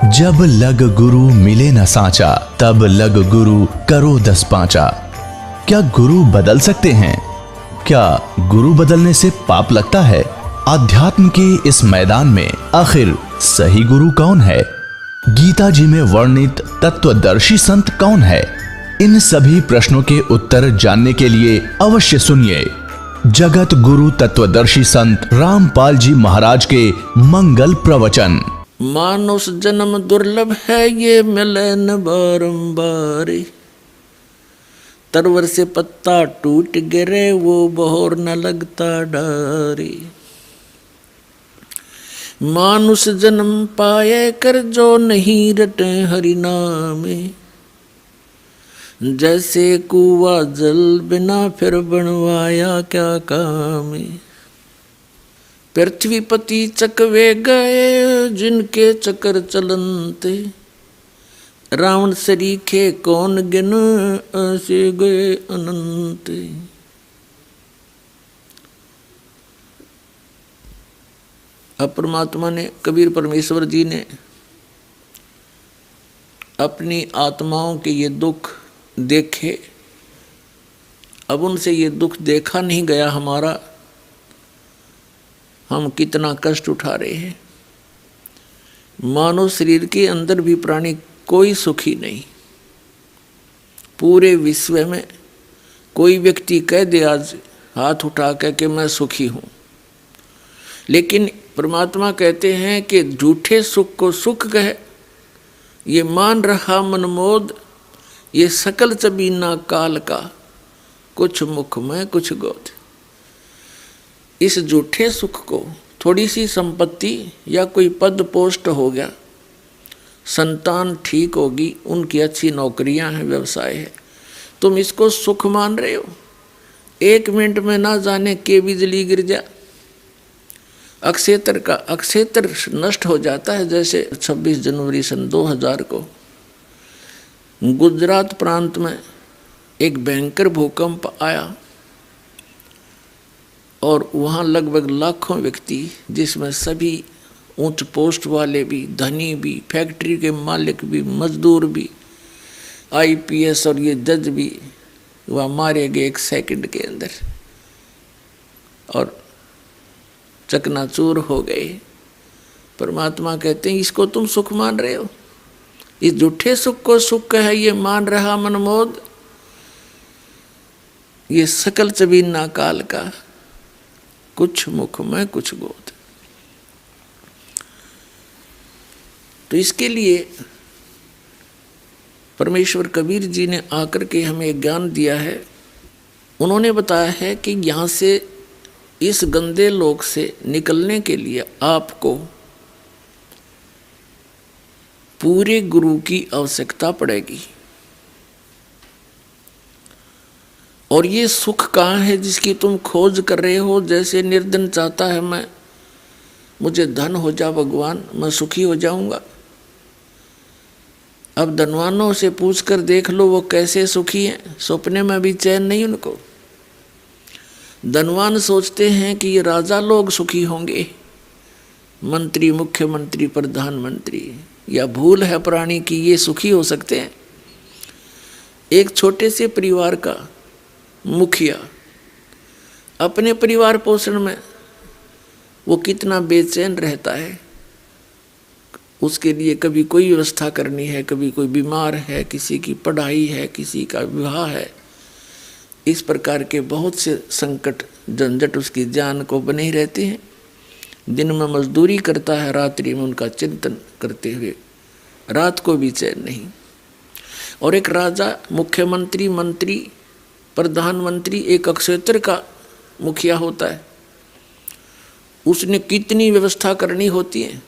जब लग गुरु मिले न साचा, तब लग गुरु करो 10 पांचा। क्या गुरु बदल सकते हैं? क्या गुरु बदलने से पाप लगता है? आध्यात्म के इस मैदान में आखिर सही गुरु कौन है? गीता जी में वर्णित तत्वदर्शी संत कौन है? इन सभी प्रश्नों के उत्तर जानने के लिए अवश्य सुनिए जगत गुरु तत्वदर्शी संत रामपाल जी महाराज के मंगल प्रवचन। मानुष जन्म दुर्लभ है, ये मिले न बारंबार। तरवर से पत्ता टूट गिरे, वो बहोर न लगता डारी। मानुष जन्म पाए कर, जो नहीं रटे हरि नामे। जैसे कुआ जल बिना फिर बनवाया क्या कामे। पृथ्वीपति चकवे गए, जिनके चक्कर चलनते। रावण सरीखे कौन गिन, ऐसे गए अनंत। अब परमात्मा ने, कबीर परमेश्वर जी ने अपनी आत्माओं के ये दुख देखे। अब उनसे ये दुख देखा नहीं गया हमारा, हम कितना कष्ट उठा रहे हैं। मानव शरीर के अंदर भी प्राणी कोई सुखी नहीं। पूरे विश्व में कोई व्यक्ति कह दे आज हाथ उठा के कि मैं सुखी हूं, लेकिन परमात्मा कहते हैं कि झूठे सुख को सुख कहे, ये मान रहा मनमोद। ये सकल चबीना काल का, कुछ मुख में कुछ गोद। इस झूठे सुख को, थोड़ी सी संपत्ति या कोई पद पोस्ट हो गया, संतान ठीक होगी, उनकी अच्छी नौकरियां हैं, व्यवसाय है, तुम इसको सुख मान रहे हो। 1 मिनट में ना जाने के बिजली गिर जा, अक्षेत्र नष्ट हो जाता है। जैसे 26 जनवरी सन 2000 को गुजरात प्रांत में एक भयंकर भूकंप आया और वहाँ लगभग लाखों व्यक्ति, जिसमें सभी उच्च पोस्ट वाले भी, धनी भी, फैक्ट्री के मालिक भी, मजदूर भी, आईपीएस और ये जज भी, वह मारे गए 1 सेकंड के अंदर और चकनाचूर हो गए। परमात्मा कहते हैं इसको तुम सुख मान रहे हो। इस झूठे सुख को सुख है ये मान रहा मनमोद। ये सकल चबीना काल का, कुछ मुख में कुछ गोद। तो इसके लिए परमेश्वर कबीर जी ने आकर के हमें ज्ञान दिया है। उन्होंने बताया है कि यहाँ से, इस गंदे लोक से निकलने के लिए आपको पूरे गुरु की आवश्यकता पड़ेगी। और ये सुख कहाँ है जिसकी तुम खोज कर रहे हो? जैसे निर्धन चाहता है मुझे धन हो जा भगवान, मैं सुखी हो जाऊंगा। अब धनवानों से पूछ कर देख लो वो कैसे सुखी हैं, सपने में भी चैन नहीं उनको। धनवान सोचते हैं कि ये राजा लोग सुखी होंगे, मंत्री, मुख्यमंत्री, प्रधानमंत्री। या भूल है प्राणी की ये सुखी हो सकते हैं? एक छोटे से परिवार का मुखिया अपने परिवार पोषण में वो कितना बेचैन रहता है। उसके लिए कभी कोई व्यवस्था करनी है, कभी कोई बीमार है, किसी की पढ़ाई है, किसी का विवाह है। इस प्रकार के बहुत से संकट झंझट उसकी जान को बने ही रहते हैं। दिन में मजदूरी करता है, रात्रि में उनका चिंतन करते हुए रात को भी चैन नहीं। और एक राजा, मुख्यमंत्री, मंत्री, प्रधानमंत्री एक क्षेत्र का मुखिया होता है, उसने कितनी व्यवस्था करनी होती है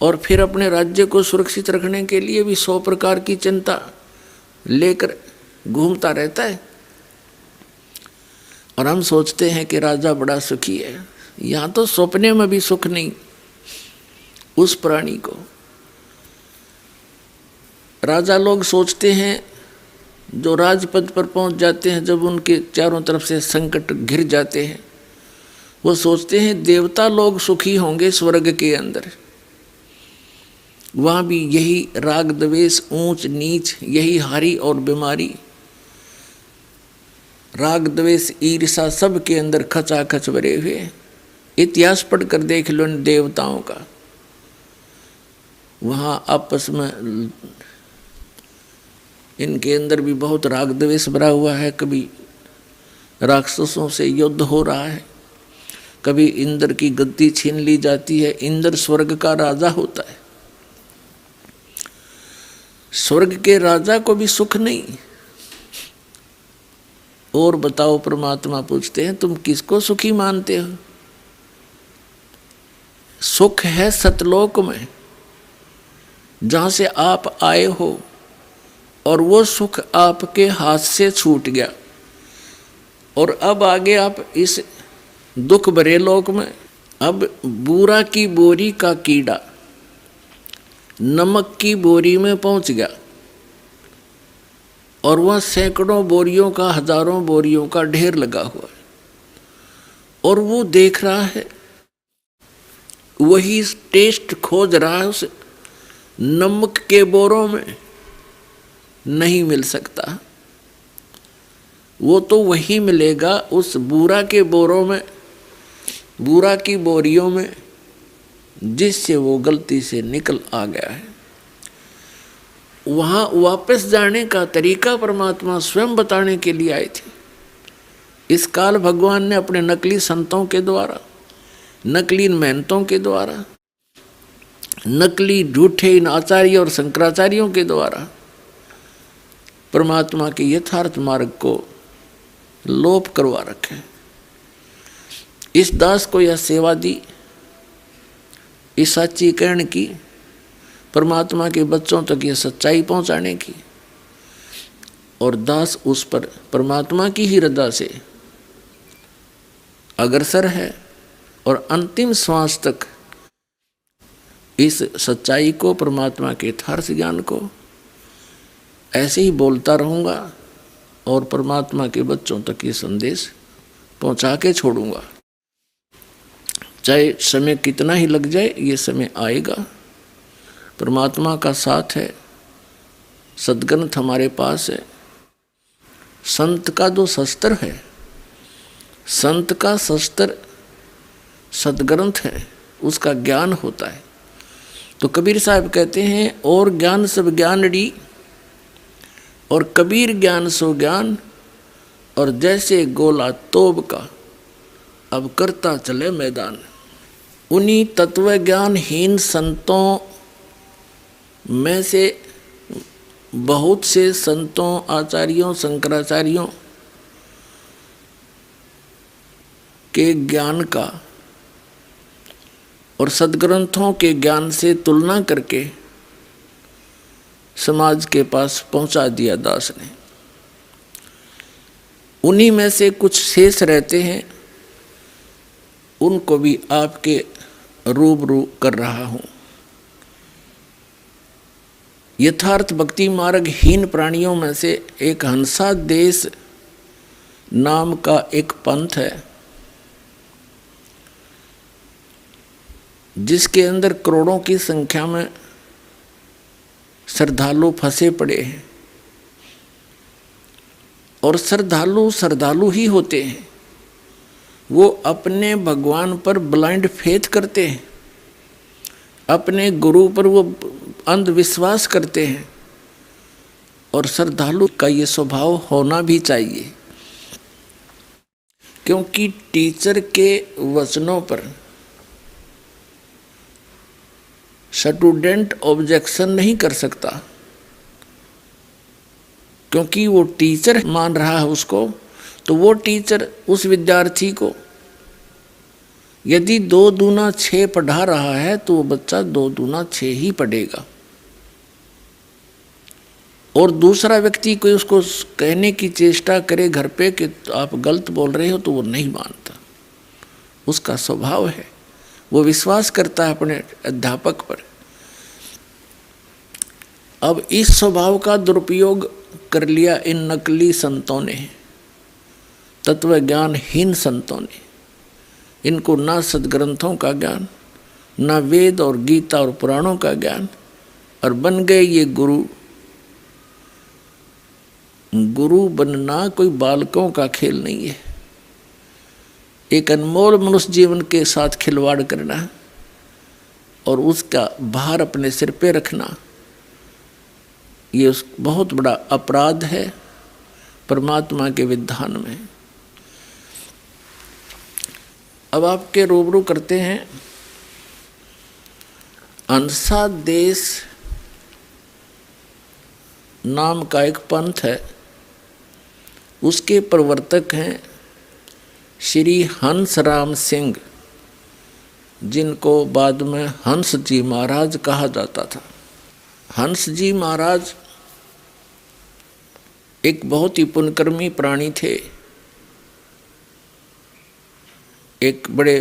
और फिर अपने राज्य को सुरक्षित रखने के लिए भी 100 प्रकार की चिंता लेकर घूमता रहता है। और हम सोचते हैं कि राजा बड़ा सुखी है। यहाँ तो सपने में भी सुख नहीं उस प्राणी को। राजा लोग सोचते हैं, जो राजपद पर पहुंच जाते हैं, जब उनके चारों तरफ से संकट घिर जाते हैं, वो सोचते हैं देवता लोग सुखी होंगे स्वर्ग के अंदर। वहाँ भी यही राग द्वेष, ऊंच नीच, यही हारी और बीमारी, राग द्वेष ईर्षा सब के अंदर खचाखच भरे हुए। इतिहास पढ़कर देख लो इन देवताओं का, वहाँ आपस में इनके अंदर भी बहुत राग द्वेष भरा हुआ है। कभी राक्षसों से युद्ध हो रहा है, कभी इंद्र की गद्दी छीन ली जाती है। इंद्र स्वर्ग का राजा होता है, स्वर्ग के राजा को भी सुख नहीं। और बताओ, परमात्मा पूछते हैं तुम किसको सुखी मानते हो? सुख है सतलोक में, जहां से आप आए हो, और वो सुख आपके हाथ से छूट गया, और अब आगे आप इस दुख भरे लोक में। अब बूरा की बोरी का कीड़ा नमक की बोरी में पहुंच गया, और वह सैकड़ों बोरियों का, हजारों बोरियों का ढेर लगा हुआ है, और वो देख रहा है, वही टेस्ट खोज रहा है, उस नमक के बोरों में नहीं मिल सकता। वो तो वही मिलेगा उस बूरा के बोरों में, बूरा की बोरियों में, जिससे वो गलती से निकल आ गया है। वहाँ वापस जाने का तरीका परमात्मा स्वयं बताने के लिए आए थे। इस काल भगवान ने अपने नकली संतों के द्वारा, नकली महंतों के द्वारा, नकली झूठे इन आचार्य और शंकराचार्यों के द्वारा परमात्मा के यथार्थ मार्ग को लोप करवा रखे। इस दास को यह सेवा दी, इस सच्चीकरण की, परमात्मा के बच्चों तक ये सच्चाई पहुंचाने की, और दास उस पर परमात्मा की ही रजा से अग्रसर है, और अंतिम श्वास तक इस सच्चाई को, परमात्मा के यथार्थ ज्ञान को ऐसे ही बोलता रहूँगा, और परमात्मा के बच्चों तक ये संदेश पहुँचा के छोड़ूंगा। चाहे समय कितना ही लग जाए, ये समय आएगा। परमात्मा का साथ है, सद्ग्रंथ हमारे पास है। संत का जो शस्त्र है, संत का शस्त्र सद्ग्रंथ है, उसका ज्ञान होता है। तो कबीर साहब कहते हैं, और ज्ञान सब ज्ञानड़ी, और कबीर ज्ञान सो ज्ञान, और जैसे गोला तोब का अब करता चले मैदान। उन्हीं तत्व ज्ञानहीन संतों में से बहुत से संतों, आचार्यों, शंकराचार्यों के ज्ञान का और सद्ग्रंथों के ज्ञान से तुलना करके समाज के पास पहुंचा दिया दास ने। उन्हीं में से कुछ शेष रहते हैं, उनको भी आपके रूबरू कर रहा हूं। यथार्थ भक्ति मार्ग हीन प्राणियों में से एक हंसा देश नाम का एक पंथ है, जिसके अंदर करोड़ों की संख्या में श्रद्धालु फंसे पड़े हैं। और श्रद्धालु ही होते हैं, वो अपने भगवान पर ब्लाइंड फेथ करते हैं, अपने गुरु पर वो अंधविश्वास करते हैं। और श्रद्धालु का ये स्वभाव होना भी चाहिए, क्योंकि टीचर के वचनों पर स्टूडेंट ऑब्जेक्शन नहीं कर सकता, क्योंकि वो टीचर मान रहा है उसको। तो वो टीचर उस विद्यार्थी को यदि 2 दूना 6 पढ़ा रहा है, तो वो बच्चा 2 दूना 6 ही पढ़ेगा। और दूसरा व्यक्ति कोई उसको कहने की चेष्टा करे घर पे कि आप गलत बोल रहे हो, तो वो नहीं मानता। उसका स्वभाव है, वो विश्वास करता है अपने अध्यापक पर। अब इस स्वभाव का दुरुपयोग कर लिया इन नकली संतों ने, तत्व ज्ञानहीन संतों ने। इनको ना सद्ग्रंथों का ज्ञान, ना वेद और गीता और पुराणों का ज्ञान, और बन गए ये गुरु। गुरु बनना कोई बालकों का खेल नहीं है। एक अनमोल मनुष्य जीवन के साथ खिलवाड़ करना और उसका भार अपने सिर पे रखना, ये बहुत बड़ा अपराध है परमात्मा के विधान में। अब आपके रूबरू करते हैं अंसा देश नाम का एक पंथ है, उसके प्रवर्तक हैं श्री हंस राम सिंह, जिनको बाद में हंस जी महाराज कहा जाता था। हंस जी महाराज एक बहुत ही पुण्यकर्मी प्राणी थे, एक बड़े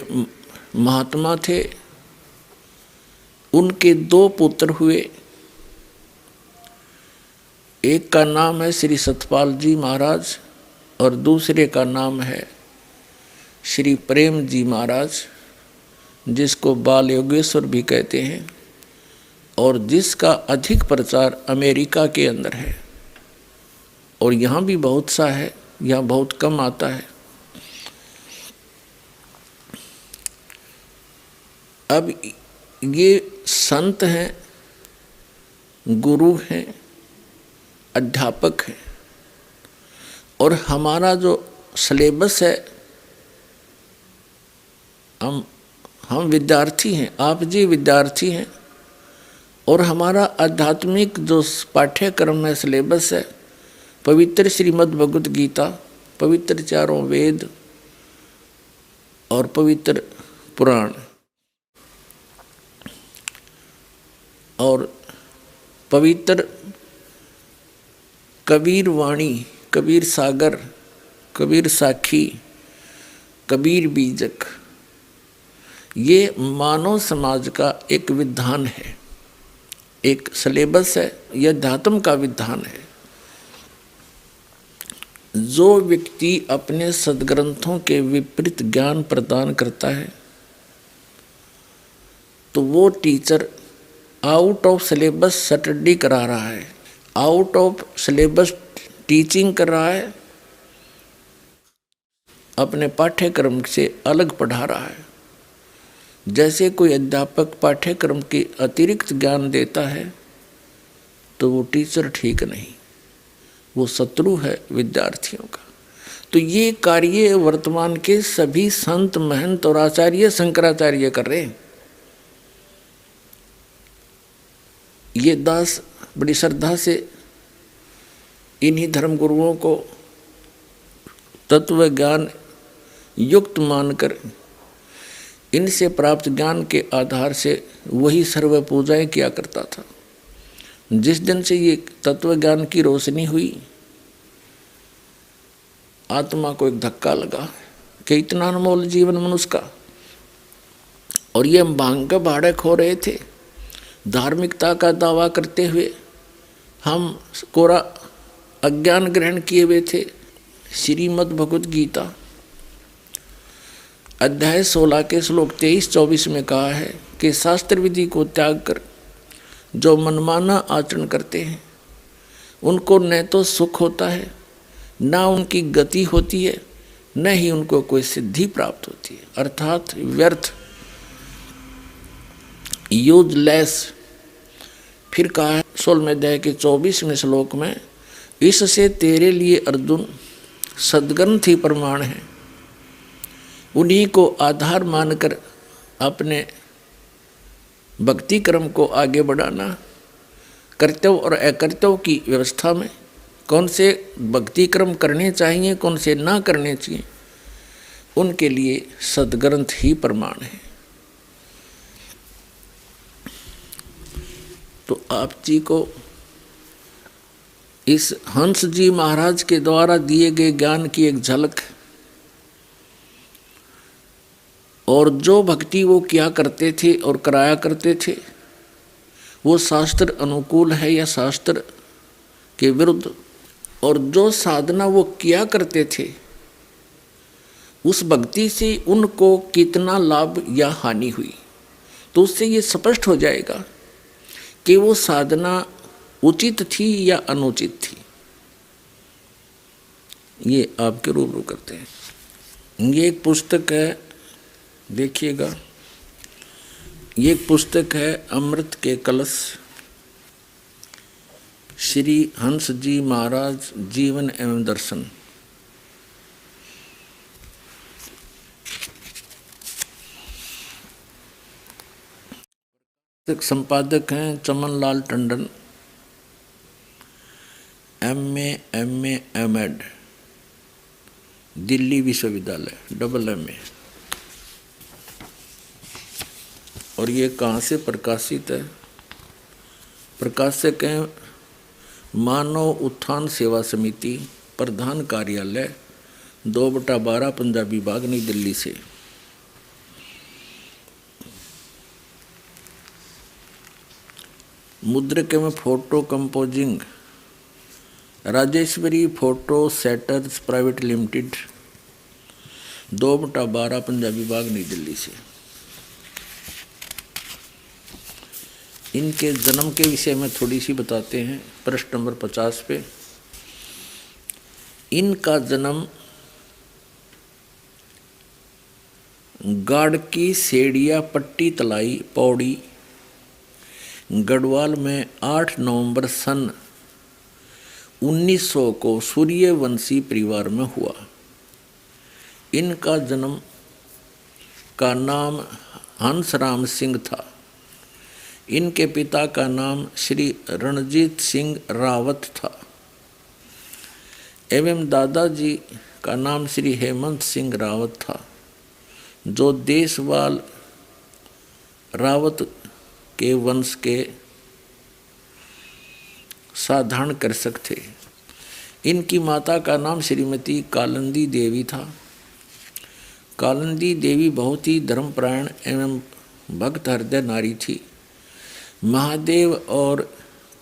महात्मा थे। उनके 2 पुत्र हुए, एक का नाम है श्री सतपाल जी महाराज और दूसरे का नाम है श्री प्रेम जी महाराज, जिसको बाल योगेश्वर भी कहते हैं और जिसका अधिक प्रचार अमेरिका के अंदर है और यहाँ भी बहुत सा है, यहाँ बहुत कम आता है। अब ये संत हैं, गुरु हैं, अध्यापक हैं और हमारा जो सिलेबस है, हम विद्यार्थी हैं, आप जी विद्यार्थी हैं और हमारा आध्यात्मिक जो पाठ्यक्रम है, सिलेबस है, पवित्र श्रीमद् भगवत गीता, पवित्र 4 वेद और पवित्र पुराण और पवित्र कबीर वाणी, कबीर सागर, कबीर साखी, कबीर बीजक, ये मानव समाज का एक विधान है, एक सिलेबस है, यह अध्यात्म का विधान है। जो व्यक्ति अपने सद्ग्रंथों के विपरीत ज्ञान प्रदान करता है तो वो teacher out of syllabus study करा रहा है, आउट ऑफ सिलेबस टीचिंग कर रहा है, अपने पाठ्यक्रम से अलग पढ़ा रहा है। जैसे कोई अध्यापक पाठ्यक्रम के अतिरिक्त ज्ञान देता है तो वो टीचर ठीक नहीं, वो शत्रु है विद्यार्थियों का। तो ये कार्य वर्तमान के सभी संत, महंत और आचार्य, शंकराचार्य कर रहे हैं। ये दास बड़ी श्रद्धा से इन्हीं धर्म गुरुओं को तत्व ज्ञान युक्त मानकर इनसे प्राप्त ज्ञान के आधार से वही सर्व पूजाएं किया करता था। जिस दिन से ये तत्व ज्ञान की रोशनी हुई, आत्मा को एक धक्का लगा कि इतना अनमोल जीवन मनुष्य का, और ये हम भांग का भाड़े खो रहे थे, धार्मिकता का दावा करते हुए हम कोरा अज्ञान ग्रहण किए हुए थे। श्रीमद् भगवत गीता अध्याय 16 के श्लोक 23-24 में कहा है कि शास्त्र विधि को त्याग कर जो मनमाना आचरण करते हैं उनको न तो सुख होता है, न उनकी गति होती है, न ही उनको कोई सिद्धि प्राप्त होती है, अर्थात व्यर्थ, यूजलेस। फिर कहा है 16वें अध्याय के 24वें श्लोक में, इससे तेरे लिए अर्जुन सद्ग्रंथ ही प्रमाण है, उन्हीं को आधार मानकर अपने भक्ति क्रम को आगे बढ़ाना। कर्तव्य और अकर्तव्य की व्यवस्था में कौन से भक्ति क्रम करने चाहिए, कौन से ना करने चाहिए, उनके लिए सद्ग्रंथ ही प्रमाण है। तो आप जी को इस हंस जी महाराज के द्वारा दिए गए ज्ञान की एक झलक, और जो भक्ति वो किया करते थे और कराया करते थे वो शास्त्र अनुकूल है या शास्त्र के विरुद्ध, और जो साधना वो किया करते थे उस भक्ति से उनको कितना लाभ या हानि हुई, तो उससे ये स्पष्ट हो जाएगा कि वो साधना उचित थी या अनुचित थी, ये आपके रूबरू करते हैं। ये एक पुस्तक है, देखिएगा, ये एक पुस्तक है अमृत के कलश, श्री हंस जी महाराज जीवन एवं दर्शन। संपादक हैं Chamanlal Tandon, MA MA MAd, Delhi विश्वविद्यालय, MA। और ये कहाँ से प्रकाशित है? प्रकाशक हैं मानव उत्थान सेवा समिति, प्रधान कार्यालय 2/12 पंजाबी बाग, नई दिल्ली से। मुद्रक में photo composing Rajeshwari photo setters private limited, 2/12 Punjabi Bagh, Nai Delhi से। इनके जन्म के विषय में थोड़ी सी बताते हैं, पृष्ठ नंबर 50 पे। इनका जन्म गाड़की सेड़िया पट्टी तलाई पौड़ी गढ़वाल में 8 नवंबर सन 1900 को सूर्यवंशी परिवार में हुआ। इनका जन्म का नाम हंसराम सिंह था। इनके पिता का नाम श्री रणजीत सिंह रावत था एवं दादाजी का नाम श्री हेमंत सिंह रावत था, जो देशवाल रावत के वंश के साधारण कृषक थे। इनकी माता का नाम श्रीमती कालिंदी देवी था। कालिंदी देवी बहुत ही धर्मपरायण एवं भक्त हृदय नारी थी। महादेव और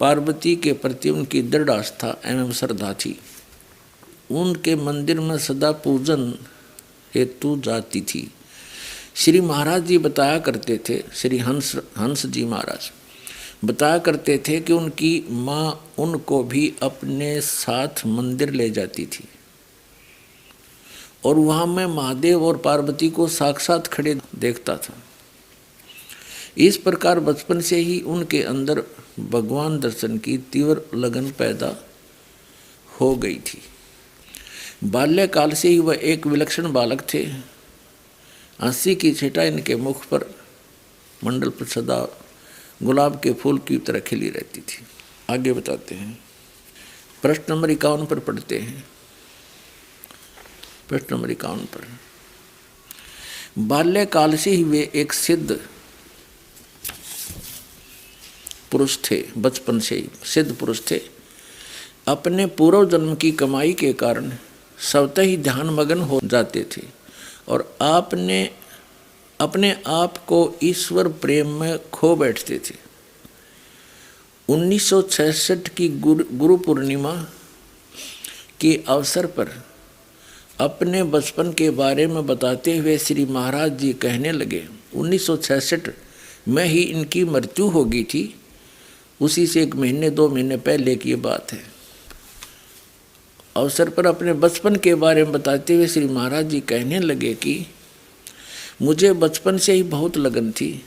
पार्वती के प्रति उनकी दृढ़ आस्था एवं श्रद्धा थी। उनके मंदिर में सदा पूजन हेतु जाती थी। श्री महाराज जी बताया करते थे, श्री हंस जी महाराज बताया करते थे कि उनकी माँ उनको भी अपने साथ मंदिर ले जाती थी और वहाँ मैं महादेव और पार्वती को साक्षात खड़े देखता था। इस प्रकार बचपन से ही उनके अंदर भगवान दर्शन की तीव्र लगन पैदा हो गई थी। बाल्यकाल से ही वह एक विलक्षण बालक थे। हंसी की छटा इनके मुख पर मंडल पर सदा गुलाब के फूल की तरह खिली रहती थी। आगे बताते हैं, प्रश्न नंबर 51 पर पढ़ते हैं। प्रश्न नंबर 51 पर, बाल्यकाल से ही वे एक सिद्ध पुरुष थे। बचपन से ही सिद्ध पुरुष थे। अपने पूर्व जन्म की कमाई के कारण स्वतः ही ध्यान मग्न हो जाते थे और आपने अपने आप को ईश्वर प्रेम में खो बैठते थे। 1966 की गुरु पूर्णिमा के अवसर पर अपने बचपन के बारे में बताते हुए श्री महाराज जी कहने लगे, 1966 में ही इनकी मृत्यु हो गई थी। उसी से 1 महीने 2 महीने पहले की बात है। अवसर पर अपने बचपन के बारे में बताते हुए श्री महाराज जी कहने लगे कि मुझे बचपन से ही बहुत लगन थी।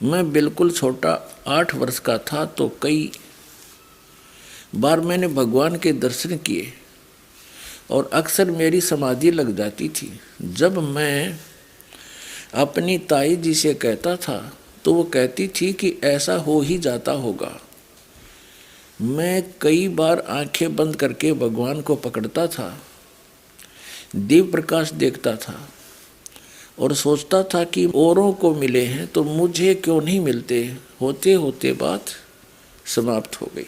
मैं बिल्कुल छोटा 8 वर्ष का था तो कई बार मैंने भगवान के दर्शन किए और अक्सर मेरी समाधि लग जाती थी। जब मैं अपनी ताई जी से कहता था तो वो कहती थी कि ऐसा हो ही जाता होगा। मैं कई बार आंखें बंद करके भगवान को पकड़ता था, दिव्य प्रकाश देखता था और सोचता था कि औरों को मिले हैं तो मुझे क्यों नहीं मिलते। होते होते बात समाप्त हो गई।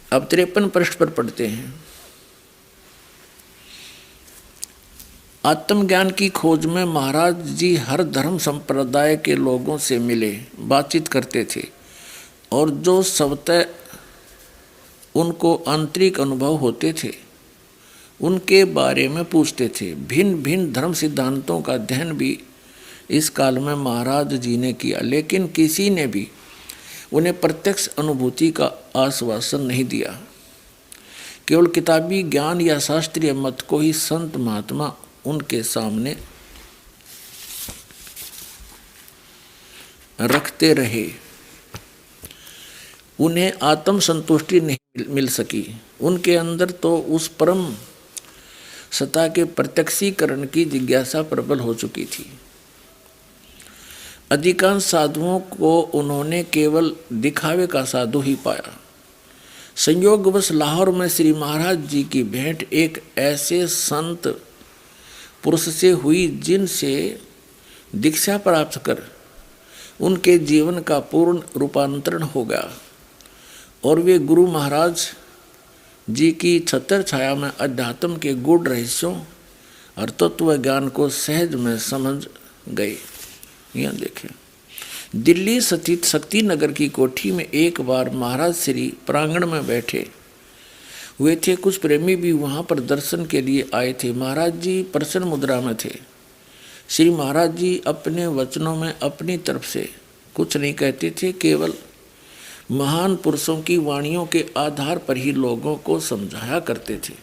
अब 53 पृष्ठ पर पढ़ते हैं। आत्मज्ञान की खोज में महाराज जी हर धर्म संप्रदाय के लोगों से मिले, बातचीत करते थे और जो स्वतः उनको आंतरिक अनुभव होते थे उनके बारे में पूछते थे। भिन्न भिन्न धर्म सिद्धांतों का अध्ययन भी इस काल में महाराज जी ने किया, लेकिन किसी ने भी उन्हें प्रत्यक्ष अनुभूति का आश्वासन नहीं दिया। केवल किताबी ज्ञान या शास्त्रीय मत को ही संत महात्मा उनके सामने रखते रहे। उन्हें आत्म संतुष्टि नहीं मिल सकी। उनके अंदर तो उस परम सत्ता के प्रत्यक्षीकरण की जिज्ञासा प्रबल हो चुकी थी। अधिकांश साधुओं को उन्होंने केवल दिखावे का साधु ही पाया। संयोगवश लाहौर में श्री महाराज जी की भेंट एक ऐसे संत पुरुष से हुई जिनसे दीक्षा प्राप्त कर उनके जीवन का पूर्ण रूपांतरण हो गया और वे गुरु महाराज जी की छत्र छाया में अध्यात्म के गूढ़ रहस्यों और तत्व ज्ञान को सहज में समझ गए। यहाँ देखें, दिल्ली स्थित शक्ति नगर की कोठी में एक बार महाराज श्री प्रांगण में बैठे हुए थे। कुछ प्रेमी भी वहाँ पर दर्शन के लिए आए थे। महाराज जी प्रसन्न मुद्रा में थे। श्री महाराज जी अपने वचनों में अपनी तरफ से कुछ नहीं कहते थे, केवल महान पुरुषों की वाणियों के आधार पर ही लोगों को समझाया करते थे।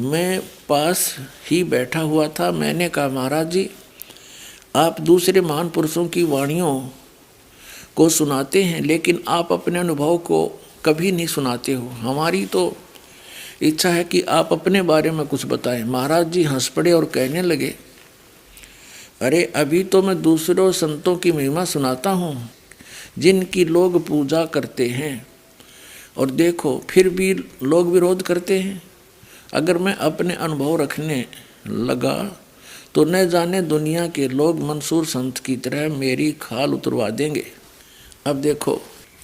मैं पास ही बैठा हुआ था। मैंने कहा, महाराज जी आप दूसरे महान पुरुषों की वाणियों को सुनाते हैं, लेकिन आप अपने अनुभव को कभी नहीं सुनाते हो। हमारी तो इच्छा है कि आप अपने बारे में कुछ बताएं। महाराज जी हंस पड़े और कहने लगे, अरे अभी तो मैं दूसरों संतों की महिमा सुनाता हूँ जिनकी लोग पूजा करते हैं, और देखो फिर भी लोग विरोध करते हैं। अगर मैं अपने अनुभव रखने लगा तो न जाने दुनिया के लोग मंसूर संत की तरह मेरी खाल उतरवा देंगे। अब देखो,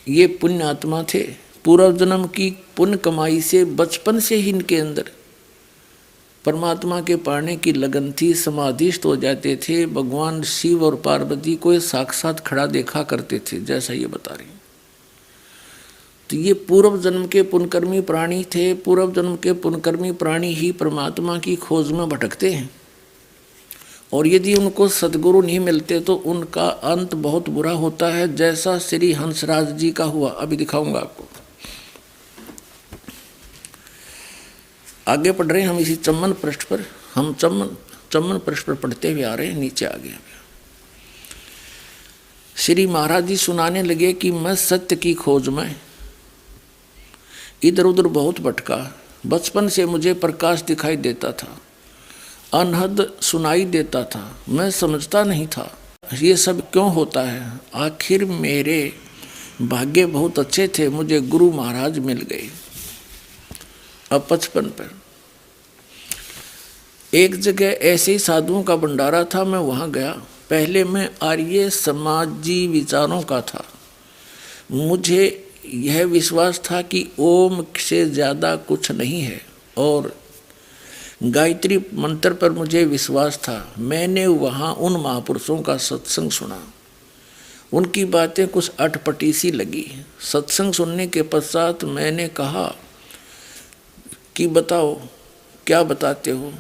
ये पुण्य आत्मा थे। पूर्व जन्म की पुण्य कमाई से बचपन से ही इनके अंदर परमात्मा के पाने की लगन थी। समाधिस्थ हो जाते थे। भगवान शिव और पार्वती को ये साक्षात खड़ा देखा करते थे, जैसा ये बता रहे हैं। तो ये पूर्व जन्म के पुण्यकर्मी प्राणी थे। पूर्व जन्म के पुण्यकर्मी प्राणी ही परमात्मा की खोज में भटकते हैं, और यदि उनको सद्गुरु नहीं मिलते तो उनका अंत बहुत बुरा होता है, जैसा श्री हंसराज जी का हुआ। अभी दिखाऊंगा आपको। आगे पढ़ रहे हैं हम इसी चम्मन पृष्ठ पर। हम चम्मन पृष्ठ पर पढ़ते हुए आ रहे हैं। नीचे आ गए। श्री महाराज जी सुनाने लगे कि मैं सत्य की खोज में इधर उधर बहुत भटका। बचपन से मुझे प्रकाश दिखाई देता था, अनहद सुनाई देता था। मैं समझता नहीं था ये सब क्यों होता है। आखिर मेरे भाग्य बहुत अच्छे थे, मुझे गुरु महाराज मिल गए। अब 55 पर एक जगह ऐसे ही साधुओं का भंडारा था। मैं वहाँ गया। पहले मैं आर्य समाजी विचारों का था। मुझे यह विश्वास था कि ओम से ज़्यादा कुछ नहीं है, और गायत्री मंत्र पर मुझे विश्वास था। मैंने वहाँ उन महापुरुषों का सत्संग सुना। उनकी बातें कुछ अटपटी सी लगी। सत्संग सुनने के पश्चात मैंने कहा कि बताओ क्या बताते हो।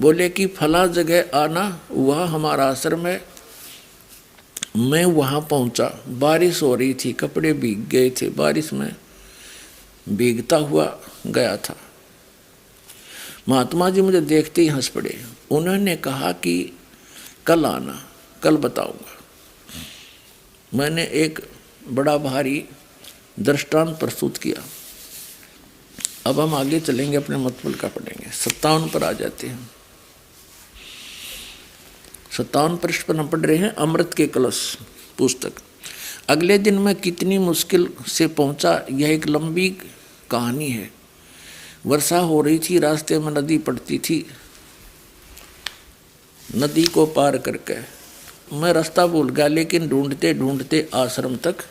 बोले कि फला जगह आना, वहाँ हमारा आश्रम है। मैं वहाँ पहुँचा। बारिश हो रही थी, कपड़े भीग गए थे। बारिश में भीगता हुआ गया था। महात्मा जी मुझे देखते ही हंस पड़े। उन्होंने कहा कि कल आना, कल बताऊंगा। मैंने एक बड़ा भारी दृष्टांत प्रस्तुत किया। अब हम आगे चलेंगे, अपने मतबल का पढ़ेंगे। 57 पर आ जाते हैं। 57 पृष्ठ पर हम पढ़ रहे हैं अमृत के कलश पुस्तक। अगले दिन मैं कितनी मुश्किल से पहुंचा, यह एक लंबी कहानी है। वर्षा हो रही थी, रास्ते में नदी पड़ती थी। नदी को पार करके मैं रास्ता भूल गया, लेकिन ढूंढते ढूंढते आश्रम तक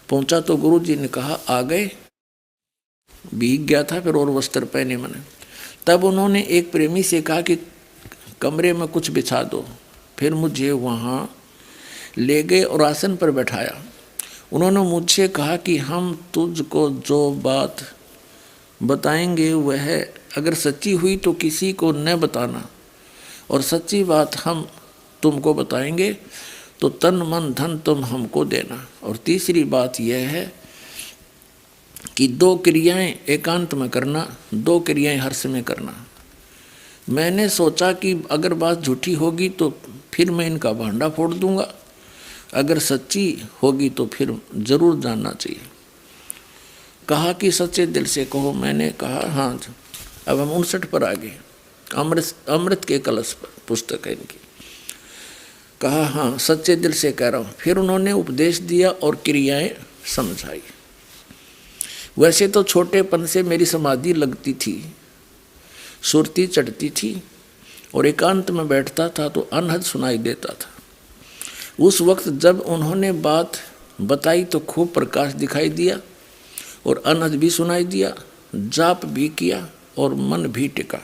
पहुंचा तो गुरु जी ने कहा, आ गए। भीग गया था फिर, और वस्त्र पहने मैंने। तब उन्होंने एक प्रेमी से कहा कि कमरे में कुछ बिछा दो। फिर मुझे वहाँ ले गए और आसन पर बैठाया। उन्होंने मुझसे कहा कि हम तुझको जो बात बताएंगे वह अगर सच्ची हुई तो किसी को न बताना, और सच्ची बात हम तुमको बताएंगे तो तन मन धन तुम हमको देना। और तीसरी बात यह है कि 2 क्रियाएं एकांत में करना, 2 क्रियाएं हर्ष में करना। मैंने सोचा कि अगर बात झूठी होगी तो फिर मैं इनका भांडा फोड़ दूंगा, अगर सच्ची होगी तो फिर जरूर जानना चाहिए। कहा कि सच्चे दिल से कहो। मैंने कहा हाँ। अब हम 59 पर आ गए। अमृत के कलश पर पुस्तक है इनकी। कहा हाँ सच्चे दिल से कह रहा हूँ। फिर उन्होंने उपदेश दिया और क्रियाएं समझाई। वैसे तो छोटेपन से मेरी समाधि लगती थी, सुरती चढ़ती थी और एकांत में बैठता था तो अनहद सुनाई देता था। उस वक्त जब उन्होंने बात बताई तो खूब प्रकाश दिखाई दिया और अनहद भी सुनाई दिया, जाप भी किया और मन भी टिका।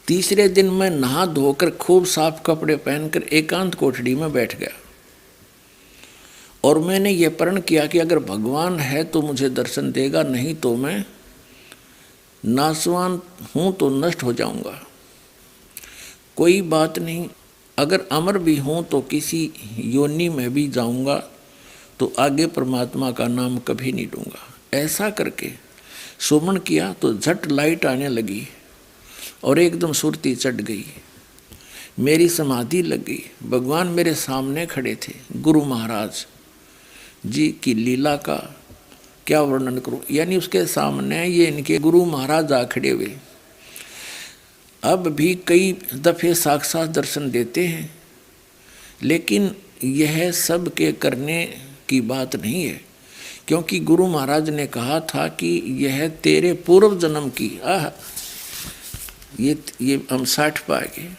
तीसरे दिन मैं नहा धोकर खूब साफ कपड़े पहनकर एकांत कोठड़ी में बैठ गया और मैंने ये प्रण किया कि अगर भगवान है तो मुझे दर्शन देगा, नहीं तो मैं नासवान हूँ तो नष्ट हो जाऊंगा। कोई बात नहीं, अगर अमर भी हूँ तो किसी योनि में भी जाऊंगा तो आगे परमात्मा का नाम कभी नहीं लूँगा। ऐसा करके सुमन किया तो झट लाइट आने लगी और एकदम सुरती चढ़ गई, मेरी समाधि लग गई। भगवान मेरे सामने खड़े थे। गुरु महाराज जी की लीला का क्या वर्णन करूं, यानी उसके सामने ये इनके गुरु महाराज आ खड़े हुए। अब भी कई दफे साक्षात दर्शन देते हैं, लेकिन यह सब के करने की बात नहीं है, क्योंकि गुरु महाराज ने कहा था कि यह तेरे पूर्व जन्म की ये हम 60 पा गए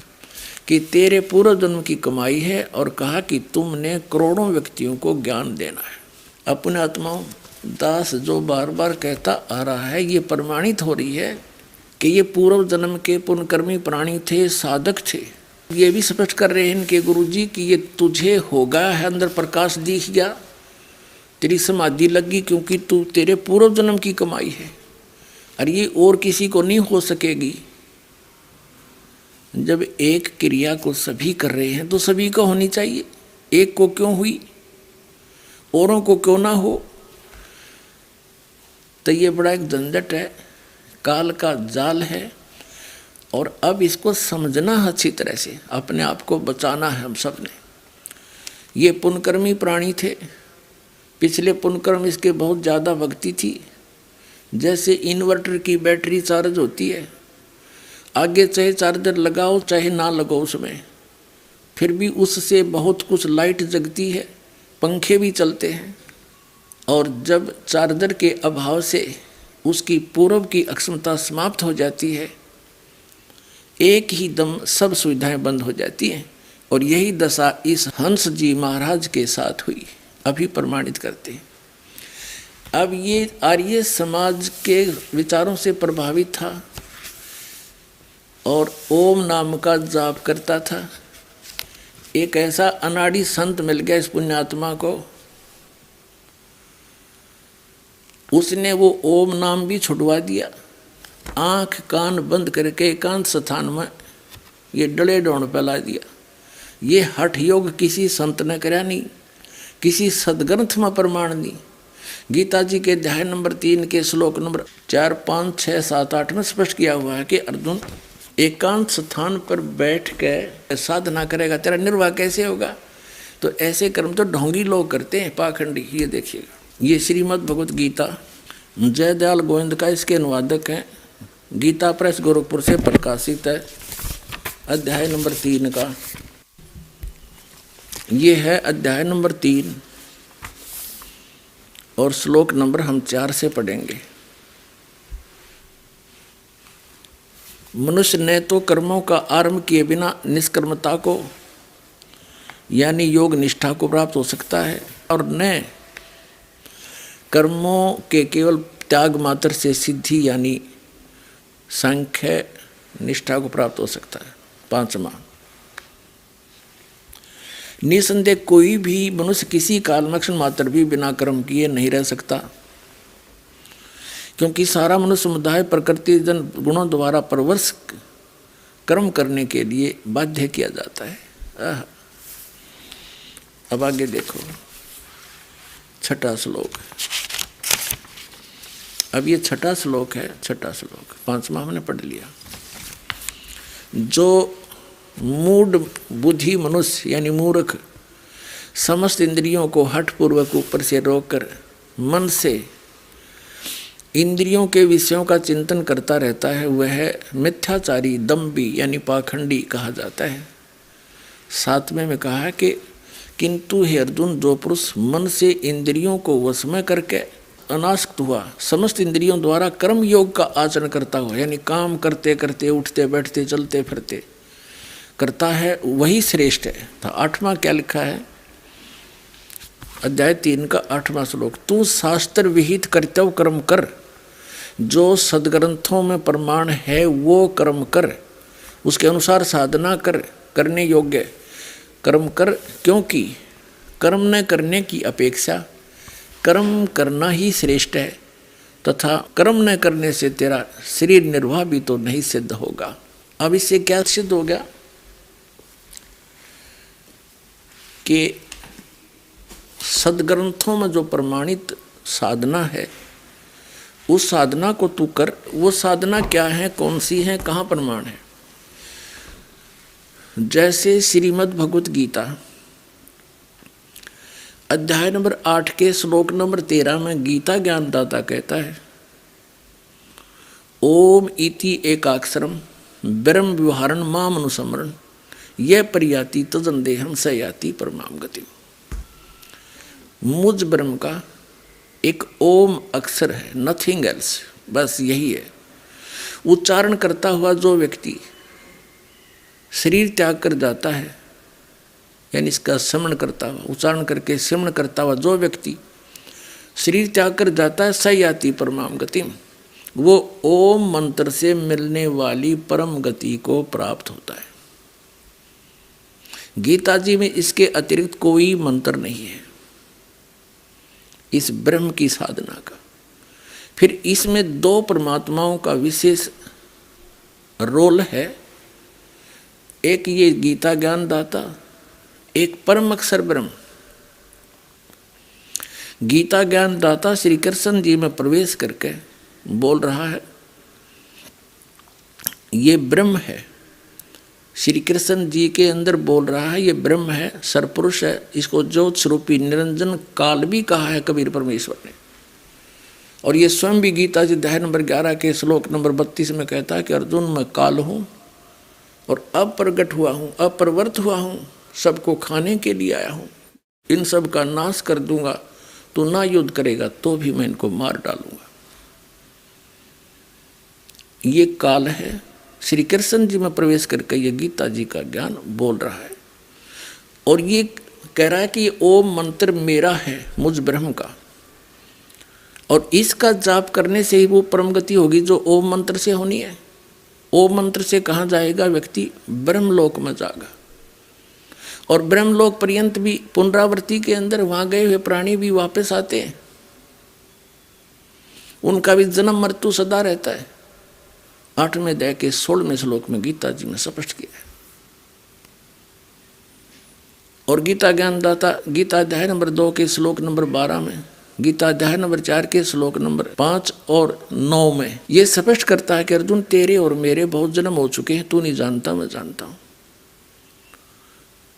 कि तेरे पूर्व जन्म की कमाई है, और कहा कि तुमने करोड़ों व्यक्तियों को ज्ञान देना है। अपने आत्माओं दास जो बार बार कहता आ रहा है, ये प्रमाणित हो रही है कि ये पूर्व जन्म के पुण्यकर्मी प्राणी थे, साधक थे। ये भी स्पष्ट कर रहे हैं इनके गुरु जी कि ये तुझे होगा है, अंदर प्रकाश दिख गया, तेरी समाधि लगी, क्योंकि तू तेरे पूर्व जन्म की कमाई है और ये और किसी को नहीं हो सकेगी। जब एक क्रिया को सभी कर रहे हैं तो सभी को होनी चाहिए, एक को क्यों हुई, औरों को क्यों ना हो। तो ये बड़ा एक झंझट है, काल का जाल है, और अब इसको समझना अच्छी तरह से, अपने आप को बचाना है हम सब ने। ये पुण्यकर्मी प्राणी थे, पिछले पुण्यकर्म इसके बहुत ज़्यादा भक्ति थी। जैसे इन्वर्टर की बैटरी चार्ज होती है, आगे चाहे चार्जर लगाओ चाहे ना लगाओ उसमें, फिर भी उससे बहुत कुछ लाइट जगती है, पंखे भी चलते हैं। और जब चार्जर के अभाव से उसकी पूर्व की अक्षमता समाप्त हो जाती है, एक ही दम सब सुविधाएं बंद हो जाती हैं। और यही दशा इस हंस जी महाराज के साथ हुई, अभी प्रमाणित करते हैं। अब ये आर्य समाज के विचारों से प्रभावित था और ओम नाम का जाप करता था। एक ऐसा अनाड़ी संत मिल गया इस पुण्यात्मा को, उसने वो ओम नाम भी छुड़वा दिया। आंख कान बंद करके एकांत स्थान में ये डले डोण फैला दिया। ये हठ योग किसी संत ने करा नहीं, किसी सदग्रंथ में प्रमाण नहीं। गीता जी के अध्याय नंबर 3 के श्लोक नंबर 4, 5, 6, 7, 8 में स्पष्ट किया हुआ है कि अर्जुन एकांत स्थान पर बैठ के साधना करेगा, तेरा निर्वाह कैसे होगा। तो ऐसे कर्म तो ढोंगी लोग करते हैं, पाखंडी। ये देखिएगा, ये श्रीमद् भगवत गीता जयदयाल गोविंद का इसके अनुवादक हैं, गीता प्रेस गोरखपुर से प्रकाशित है, अध्याय नंबर 3 का। ये है अध्याय नंबर 3 और श्लोक नंबर हम 4 से पढ़ेंगे। मनुष्य ने तो कर्मों का आरंभ किए बिना निष्कर्मता को यानी योग निष्ठा को प्राप्त हो सकता है, और न कर्मों के केवल त्याग मात्र से सिद्धि यानी सांख्य निष्ठा को प्राप्त हो सकता है। 5वां, निसंदेह कोई भी मनुष्य किसी काल में क्षण मात्र भी बिना कर्म किए नहीं रह सकता, क्योंकि सारा मनुष्य समुदाय प्रकृति जन गुणों द्वारा परवश कर्म करने के लिए बाध्य किया जाता है। अब आगे देखो, छठा श्लोक। अब ये छठा श्लोक है, छठा श्लोक, पांचवा हमने पढ़ लिया। जो मूढ़ बुद्धि मनुष्य यानी मूर्ख समस्त इंद्रियों को हठपूर्वक ऊपर से रोककर मन से इंद्रियों के विषयों का चिंतन करता रहता है, वह मिथ्याचारी दम्भी यानी पाखंडी कहा जाता है। सातवें में कहा है कि किंतु हे अर्जुन, जो पुरुष मन से इंद्रियों को वश में करके अनासक्त हुआ, समस्त इंद्रियों द्वारा कर्म योग का आचरण करता हुआ, यानी काम करते करते उठते बैठते चलते फिरते करता है, वही श्रेष्ठ है। तो आठवां क्या लिखा है, अध्याय 3 का 8वां श्लोक। तू शास्त्र विहित कर्तव्य कर्म कर, जो सदग्रंथों में प्रमाण है वो कर्म कर, उसके अनुसार साधना कर, करने योग्य कर्म कर, क्योंकि कर्म न करने की अपेक्षा कर्म करना ही श्रेष्ठ है, तथा कर्म न करने से तेरा शरीर निर्वाह भी तो नहीं सिद्ध होगा। अब इससे क्या सिद्ध हो गया कि सदग्रंथों में जो प्रमाणित साधना है उस साधना को तू कर। वो साधना क्या है, कौन सी है, कहाँ प्रमाण है? जैसे श्रीमद् भगवत गीता अध्याय नंबर 8 के श्लोक नंबर 13 में गीता ज्ञानदाता कहता है, ओम इति एकाक्षरम ब्रह्म व्यवहारण माम अनुसमरण यह परियाति तजंदेहम स याति परमाम गति। मुझ ब्रह्म का एक ओम अक्षर है, नथिंग एल्स, बस यही है। उच्चारण करता हुआ जो व्यक्ति शरीर त्याग कर जाता है, यानी इसका श्रवण करता हुआ, उच्चारण करके श्रवण करता हुआ जो व्यक्ति शरीर त्याग कर जाता है, स याति परमाम गति, वो ओम मंत्र से मिलने वाली परम गति को प्राप्त होता है। गीता जी में इसके अतिरिक्त कोई मंत्र नहीं है इस ब्रह्म की साधना का। फिर इसमें दो परमात्माओं का विशेष रोल है, एक ये गीता ज्ञानदाता, एक परम अक्षर ब्रह्म। गीता ज्ञानदाता श्री कृष्ण जी में प्रवेश करके बोल रहा है, ये ब्रह्म है। श्री कृष्ण जी के अंदर बोल रहा है, ये ब्रह्म है, सरपुरुष है, इसको ज्योत स्वरूपी निरंजन काल भी कहा है कबीर परमेश्वर ने। और ये स्वयं भी गीता जी अध्याय नंबर 11 के श्लोक नंबर 32 में कहता है कि अर्जुन, मैं काल हूँ और अब प्रगट हुआ हूँ, अप्रवर्त हुआ हूँ, सबको खाने के लिए आया हूँ, इन सब का नाश कर दूंगा, तू ना युद्ध करेगा तो भी मैं इनको मार डालूंगा। ये काल है। श्री कृष्ण जी में प्रवेश करके ये गीता जी का ज्ञान बोल रहा है और ये कह रहा है कि ये ओम मंत्र मेरा है, मुझ ब्रह्म का, और इसका जाप करने से ही वो परम गति होगी जो ओम मंत्र से होनी है। ओम मंत्र से कहाँ जाएगा व्यक्ति? ब्रह्मलोक में जाएगा। और ब्रह्मलोक पर्यंत भी पुनरावृत्ति के अंदर वहाँ गए हुए प्राणी भी वापस आते हैं, उनका भी जन्म मृत्यु सदा रहता है। 8वें अध्याय के 16वें श्लोक में गीता जी में स्पष्ट किया है। और गीता ज्ञानदाता गीता अध्याय नंबर 2 के श्लोक नंबर 12 में, गीता अध्याय नंबर 4 के श्लोक नंबर 5 और 9 में ये स्पष्ट करता है कि अर्जुन, तेरे और मेरे बहुत जन्म हो चुके हैं, तू नहीं जानता, मैं जानता हूं।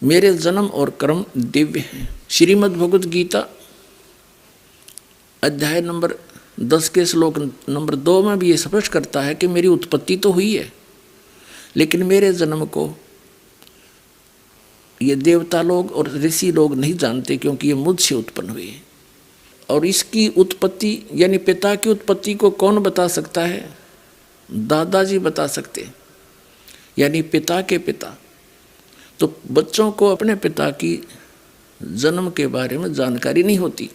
मेरे जन्म और कर्म दिव्य हैं। श्रीमद् भगवत गीता अध्याय नंबर 10 के श्लोक नंबर 2 में भी ये स्पष्ट करता है कि मेरी उत्पत्ति तो हुई है, लेकिन मेरे जन्म को ये देवता लोग और ऋषि लोग नहीं जानते, क्योंकि ये मुझसे उत्पन्न हुई है। और इसकी उत्पत्ति यानी पिता की उत्पत्ति को कौन बता सकता है? दादाजी बता सकते, यानी पिता के पिता। तो बच्चों को अपने पिता की जन्म के बारे में जानकारी नहीं होती।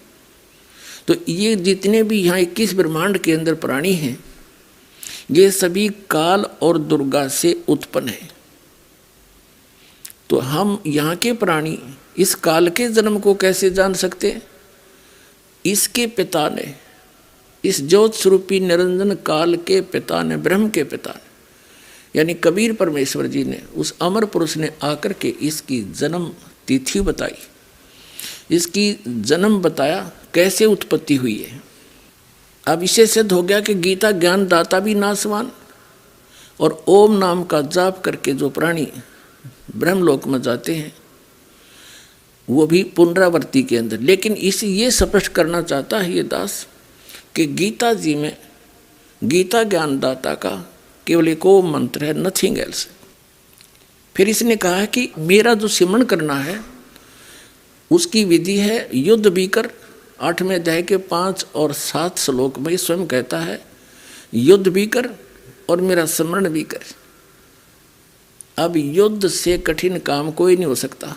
तो ये जितने भी यहाँ 21 ब्रह्मांड के अंदर प्राणी हैं, ये सभी काल और दुर्गा से उत्पन्न हैं। तो हम यहाँ के प्राणी इस काल के जन्म को कैसे जान सकते? इसके पिता ने, इस ज्योत स्वरूपी निरंजन काल के पिता ने, ब्रह्म के पिता ने यानी कबीर परमेश्वर जी ने, उस अमर पुरुष ने आकर के इसकी जन्म तिथि बताई, इसकी जन्म बताया, कैसे उत्पत्ति हुई है। अब इससे सिद्ध हो गया कि गीता ज्ञान दाता भी नासवान, और ओम नाम का जाप करके जो प्राणी ब्रह्मलोक में जाते हैं वो भी पुनरावृत्ति के अंदर। लेकिन इसे ये स्पष्ट करना चाहता है ये दास कि गीता जी में, गीता ज्ञानदाता का केवल एक ओम मंत्र है, नथिंग एल्स। फिर इसने कहा है कि मेरा जो सिमरण करना है उसकी विधि है युद्ध भी कर। 8वें अध्याय के 5 और 7 श्लोक में स्वयं कहता है युद्ध भी कर और मेरा स्मरण भी कर। अब युद्ध से कठिन काम कोई नहीं हो सकता,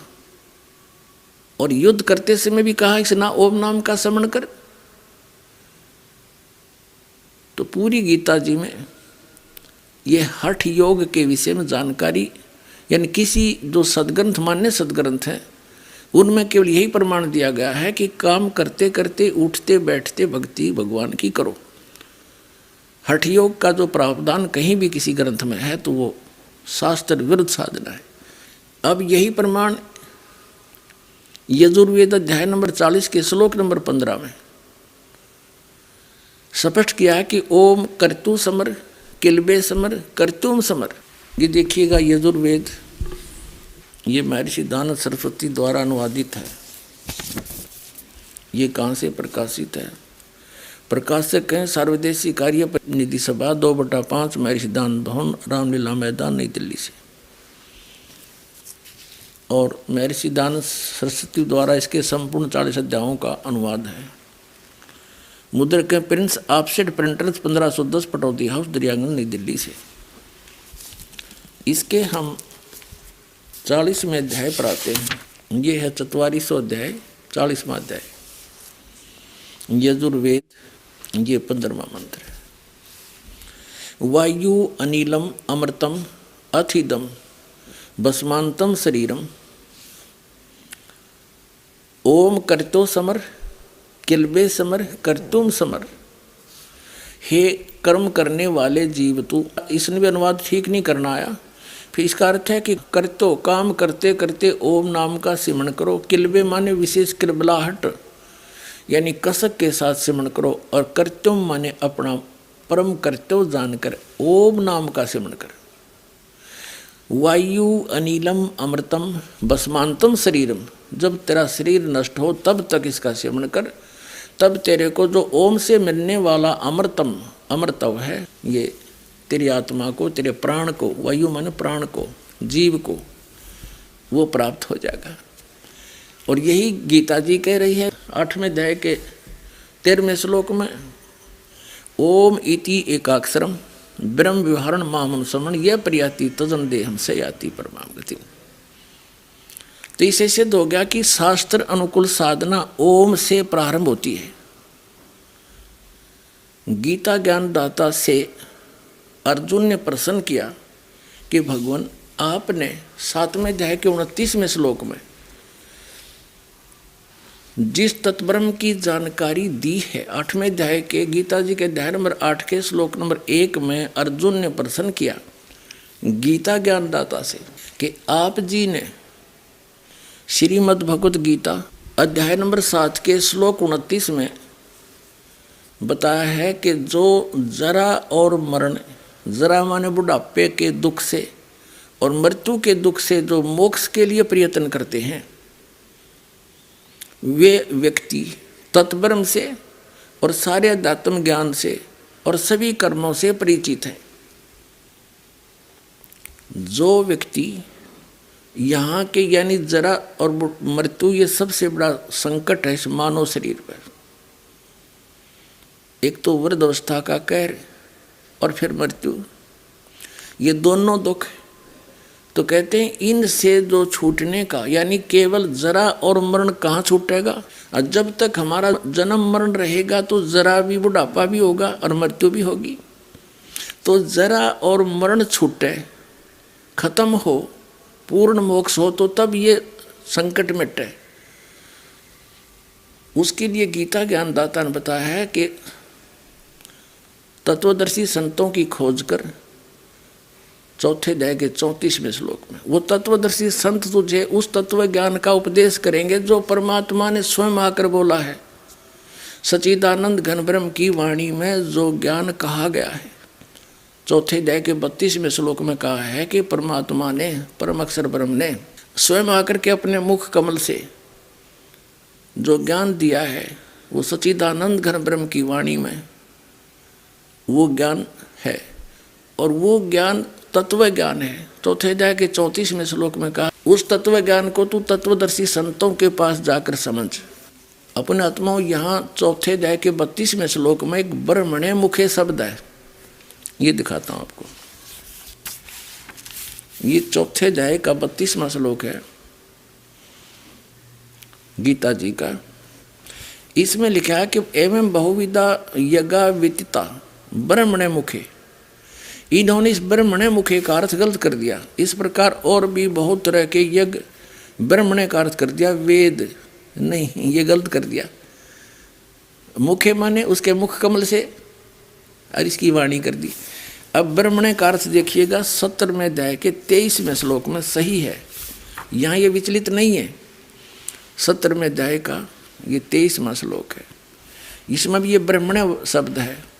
और युद्ध करते समय भी कहा इस ना ओम नाम का स्मरण कर। तो पूरी गीता जी में ये हठ योग के विषय में जानकारी, यानी किसी जो सदग्रंथ, मान्य सदग्रंथ हैं, उनमें केवल यही प्रमाण दिया गया है कि काम करते करते उठते बैठते भक्ति भगवान की करो। हठ योग का जो प्रावधान कहीं भी किसी ग्रंथ में है तो वो शास्त्र विरुद्ध साधना है। अब यही प्रमाण यजुर्वेद अध्याय नंबर 40 के श्लोक नंबर 15 में स्पष्ट किया है कि ओम कर्तु समर किलबे समर कर्तुम समर। ये देखिएगा यजुर्वेद, ये महर्षि दानव सरस्वती द्वारा अनुवादित है। ये कहाँ से प्रकाशित है? प्रकाशक हैं सर्वदेशी कार्य प्रतिनिधि सभा 2/5 महर्षि दान भवन, रामलीला मैदान, नई दिल्ली से। और महर्षि दान सरस्वती द्वारा इसके संपूर्ण 40 अध्यायों का अनुवाद है। मुद्रक है Prince offset printers 1510 Pataudi house Daryaganj नई दिल्ली से। इसके हम 40वें अध्याय पर आते हैं। ये है 4400 अध्याय, 40वां अध्याय यजुर्वेद। ये 15वां मंत्र है। वायु अनिलम अमृतम अथिदम भस्मांतम शरीरम ओम कर्तो समर किलबे समर कर्तुम समर। हे कर्म करने वाले जीव तू। इसने भी अनुवाद ठीक नहीं करना आया। फिर इसका अर्थ है कि कर्तो, काम करते करते ओम नाम का सिमरण करो। किलबे माने विशेष किलबलाहट, यानी कसक के साथ सिमरण करो। और कर्तुम माने अपना परम कर्तव्य जानकर ओम नाम का सिमरण कर। वायु अनिलम अमृतम भस्मांतम शरीरम। जब तेरा शरीर नष्ट हो तब तक इसका सिमरण कर। तब तेरे को जो ओम से मिलने वाला अमृतम, अमृतव है, ये तेरी आत्मा को, तेरे प्राण को, वायु माने प्राण को, जीव को, वो प्राप्त हो जाएगा। और यही गीता जी कह रही है 8वें अध्याय के 13वें श्लोक में, ओम इति एकाक्षरम ब्रह्म विहरण मामनुसमण यह प्रयाति तजन देहम से याति परमाम गति। तो इसे सिद्ध हो गया कि शास्त्र अनुकूल साधना ओम से प्रारंभ होती है। गीता ज्ञानदाता से अर्जुन ने प्रश्न किया कि भगवान आपने 7वें अध्याय के 29वें श्लोक में जिस तत्ब्रह्म की जानकारी दी है, 8वें अध्याय के गीता जी के अध्याय नंबर 8 के श्लोक नंबर 1 में अर्जुन ने प्रश्न किया गीता ज्ञानदाता से कि आप जी ने श्रीमद् भगवत गीता अध्याय नंबर 7 के श्लोक 29 में बताया है कि जो जरा और मरण, जरा माने बुढ़ापे के दुख से और मृत्यु के दुख से जो मोक्ष के लिए प्रयत्न करते हैं, वे व्यक्ति तत्ब्रह्म से और सारे अध्यात्म ज्ञान से और सभी कर्मों से परिचित है। जो व्यक्ति यहाँ के यानी जरा और मृत्यु, ये सबसे बड़ा संकट है इस मानव शरीर पर। एक तो वृद्धावस्था का कहर और फिर मृत्यु, ये दोनों दुख। तो कहते हैं इनसे जो छूटने का, यानी केवल जरा और मरण कहाँ छूटेगा? और जब तक हमारा जन्म मरण रहेगा तो जरा भी, बुढ़ापा भी होगा और मृत्यु भी होगी। तो जरा और मरण छूटे, खत्म हो, पूर्ण मोक्ष हो, तो तब ये संकट मिटे। उसके लिए गीता ज्ञानदाता ने बताया है कि तत्वदर्शी संतों की खोज कर चौथे अध्याय के 34वें श्लोक में। वो तत्वदर्शी संत तुझे उस तत्व ज्ञान का उपदेश करेंगे जो परमात्मा ने स्वयं आकर बोला है। सच्चिदानंद घन ब्रह्म की वाणी में जो ज्ञान कहा गया है, चौथे अध्याय के 32वें श्लोक में कहा है कि परमात्मा ने, परम अक्षर ब्रह्म ने स्वयं आकर के अपने मुख कमल से जो ज्ञान दिया है, वो सच्चिदानंद घन ब्रह्म की वाणी में वो ज्ञान है। और वो ज्ञान तत्व ज्ञान है। चौथे अध्याय के 34वें श्लोक में कहा, उस तत्व ज्ञान को तू तत्वदर्शी संतों के पास जाकर समझ। अपने आत्माओं, यहाँ चौथे अध्याय के 32वें श्लोक में एक ब्रह्मणे मुखे शब्द है, ये दिखाता हूं आपको। ये चौथे अध्याय का 32वां श्लोक है गीता जी का। इसमें लिखा है कि एवं बहुविधा यज्ञा विदिता ब्रह्मणे मुखे। इन्होंने इस ब्रह्मणे मुखे का अर्थ गलत कर दिया। इस प्रकार और भी बहुत तरह के यज्ञ ब्रह्मणे का अर्थ कर दिया, वेद नहीं, ये गलत कर दिया। मुखे माने उसके मुख कमल से, और इसकी वाणी कर दी। अब ब्रह्मणे का अर्थ देखिएगा 17वें अध्याय के 23वें श्लोक में सही है, यहाँ ये विचलित नहीं है। 17वें अध्याय का ये 23वां श्लोक है, इसमें भी ये ब्रह्मणे शब्द है।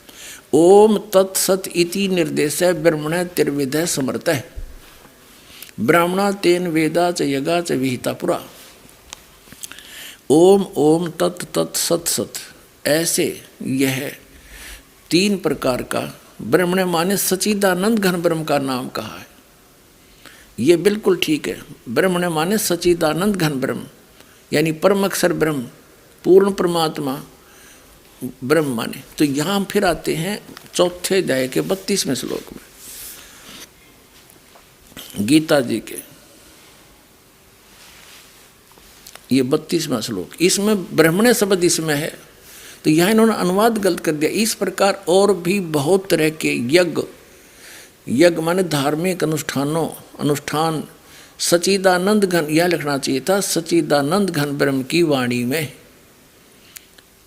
ओम तत्सत इति निर्देश ब्रह्मण त्रिविध समर्थ है। ब्राह्मणा तेन वेदा च यगा च विहिता पुरा। ओम ओम तत् तत् सत सत, ऐसे यह 3 प्रकार का ब्रह्मण माने सच्चिदानंद घन ब्रह्म का नाम कहा है। ये बिल्कुल ठीक है। ब्रह्मण माने सच्चिदानंद घन ब्रह्म, यानी परम अक्षर ब्रह्म, पूर्ण परमात्मा ब्रह्म माने। तो यहाँ हम फिर आते हैं चौथे अध्याय के 32वें श्लोक में गीता जी के, ये 32वां श्लोक। इसमें ब्रह्मणे शब्द इसमें है, तो यहाँ इन्होंने अनुवाद गलत कर दिया। इस प्रकार और भी बहुत तरह के यज्ञ, यज्ञ माने धार्मिक अनुष्ठान सच्चिदानंद घन, यह लिखना चाहिए था सच्चिदानंद घन ब्रह्म की वाणी में।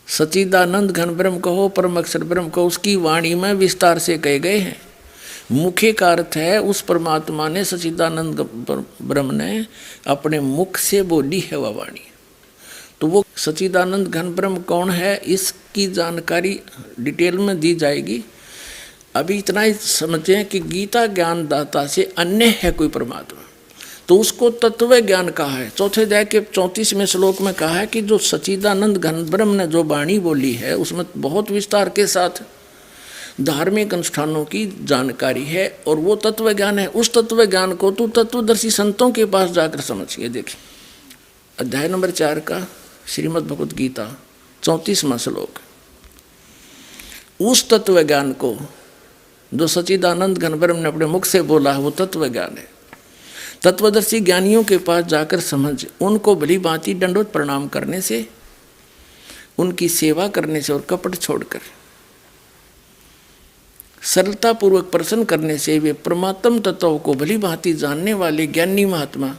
सच्चिदानंद घन ब्रह्म कहो, परम अक्षर ब्रह्म कहो, उसकी वाणी में विस्तार से कहे गए हैं। मुख्य का अर्थ है उस परमात्मा ने, सच्चिदानंद ब्रह्म ने अपने मुख से बोली है वह वाणी। तो वो सच्चिदानंद घन ब्रह्म कौन है, इसकी जानकारी डिटेल में दी जाएगी। अभी इतना ही समझें कि गीता ज्ञान दाता से अन्य है कोई परमात्मा, तो उसको तत्व ज्ञान कहा है। चौथे अध्याय के 34वें श्लोक में कहा है कि जो सच्चिदानंद घन ब्रह्म ने जो वाणी बोली है, उसमें बहुत विस्तार के साथ धार्मिक अनुष्ठानों की जानकारी है, और वो तत्व ज्ञान है। उस तत्व ज्ञान को तू तत्वदर्शी संतों के पास जाकर समझिए। देखिए अध्याय नंबर 4 का श्रीमद् भगवद गीता 34वां श्लोक। उस तत्व ज्ञान को जो सच्चिदानंद घन ब्रह्म ने अपने मुख से बोला है, वो तत्व ज्ञान है। तत्वदर्शी ज्ञानियों के पास जाकर समझ, उनको भली भांति दंडवत प्रणाम करने से, उनकी सेवा करने से और कपट छोड़कर सरलता पूर्वक प्रसन्न करने से वे परमात्म तत्वों को भली भांति जानने वाले ज्ञानी महात्मा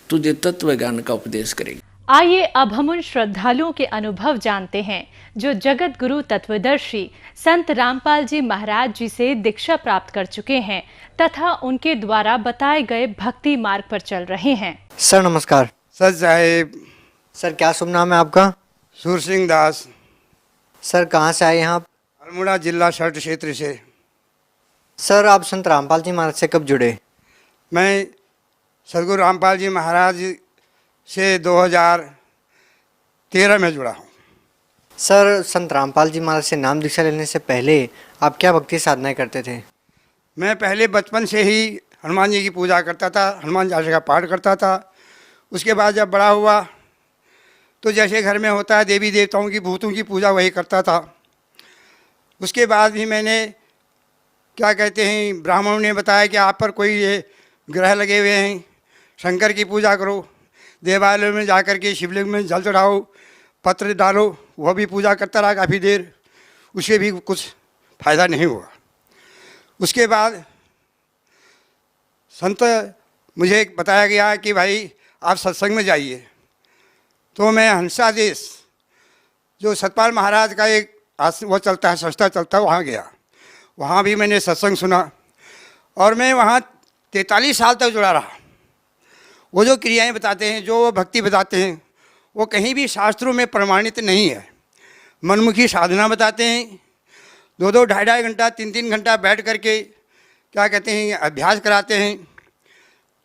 तुझे तत्व ज्ञान का उपदेश करेंगे। आइए अब हम उन श्रद्धालुओं के अनुभव जानते हैं जो जगत गुरु तत्वदर्शी संत रामपाल जी महाराज जी से दीक्षा प्राप्त कर चुके हैं तथा उनके द्वारा बताए गए भक्ति मार्ग पर चल रहे हैं। सर नमस्कार। सर साहेब। सर क्या शुभ नाम है आपका? सूर सिंह दास। सर कहाँ से आए हैं आप? अल्मोड़ा जिला शर्ट क्षेत्र से। सर आप संत रामपाल जी महाराज से कब जुड़े? मैं सदगुरु रामपाल जी महाराज से 2013 में जुड़ा हूँ। सर संत रामपाल जी महाराज से नाम दीक्षा लेने से पहले आप क्या भक्ति साधनाएं करते थे? मैं पहले बचपन से ही हनुमान जी की पूजा करता था, हनुमान चालीसा का पाठ करता था। उसके बाद जब बड़ा हुआ तो जैसे घर में होता है देवी देवताओं की, भूतों की पूजा वही करता था। उसके बाद भी मैंने क्या कहते हैं, ब्राह्मणों ने बताया कि आप पर कोई ये ग्रह लगे हुए हैं, शंकर की पूजा करो, देवालय में जाकर के शिवलिंग में जल चढ़ाओ, पत्र डालो। वह भी पूजा करता रहा काफ़ी देर, उससे भी कुछ फ़ायदा नहीं हुआ। उसके बाद संत मुझे बताया गया कि भाई आप सत्संग में जाइए। तो मैं हंसा देश जो सतपाल महाराज का एक वो चलता है, संस्था चलता है, वहाँ गया। वहाँ भी मैंने सत्संग सुना और मैं वहाँ 43 साल तक जुड़ा रहा। वो जो क्रियाएं बताते हैं, जो वो भक्ति बताते हैं, वो कहीं भी शास्त्रों में प्रमाणित नहीं है। मनमुखी साधना बताते हैं, 2-2, 2.5 घंटा, 3-3 घंटा बैठ करके क्या कहते हैं अभ्यास कराते हैं,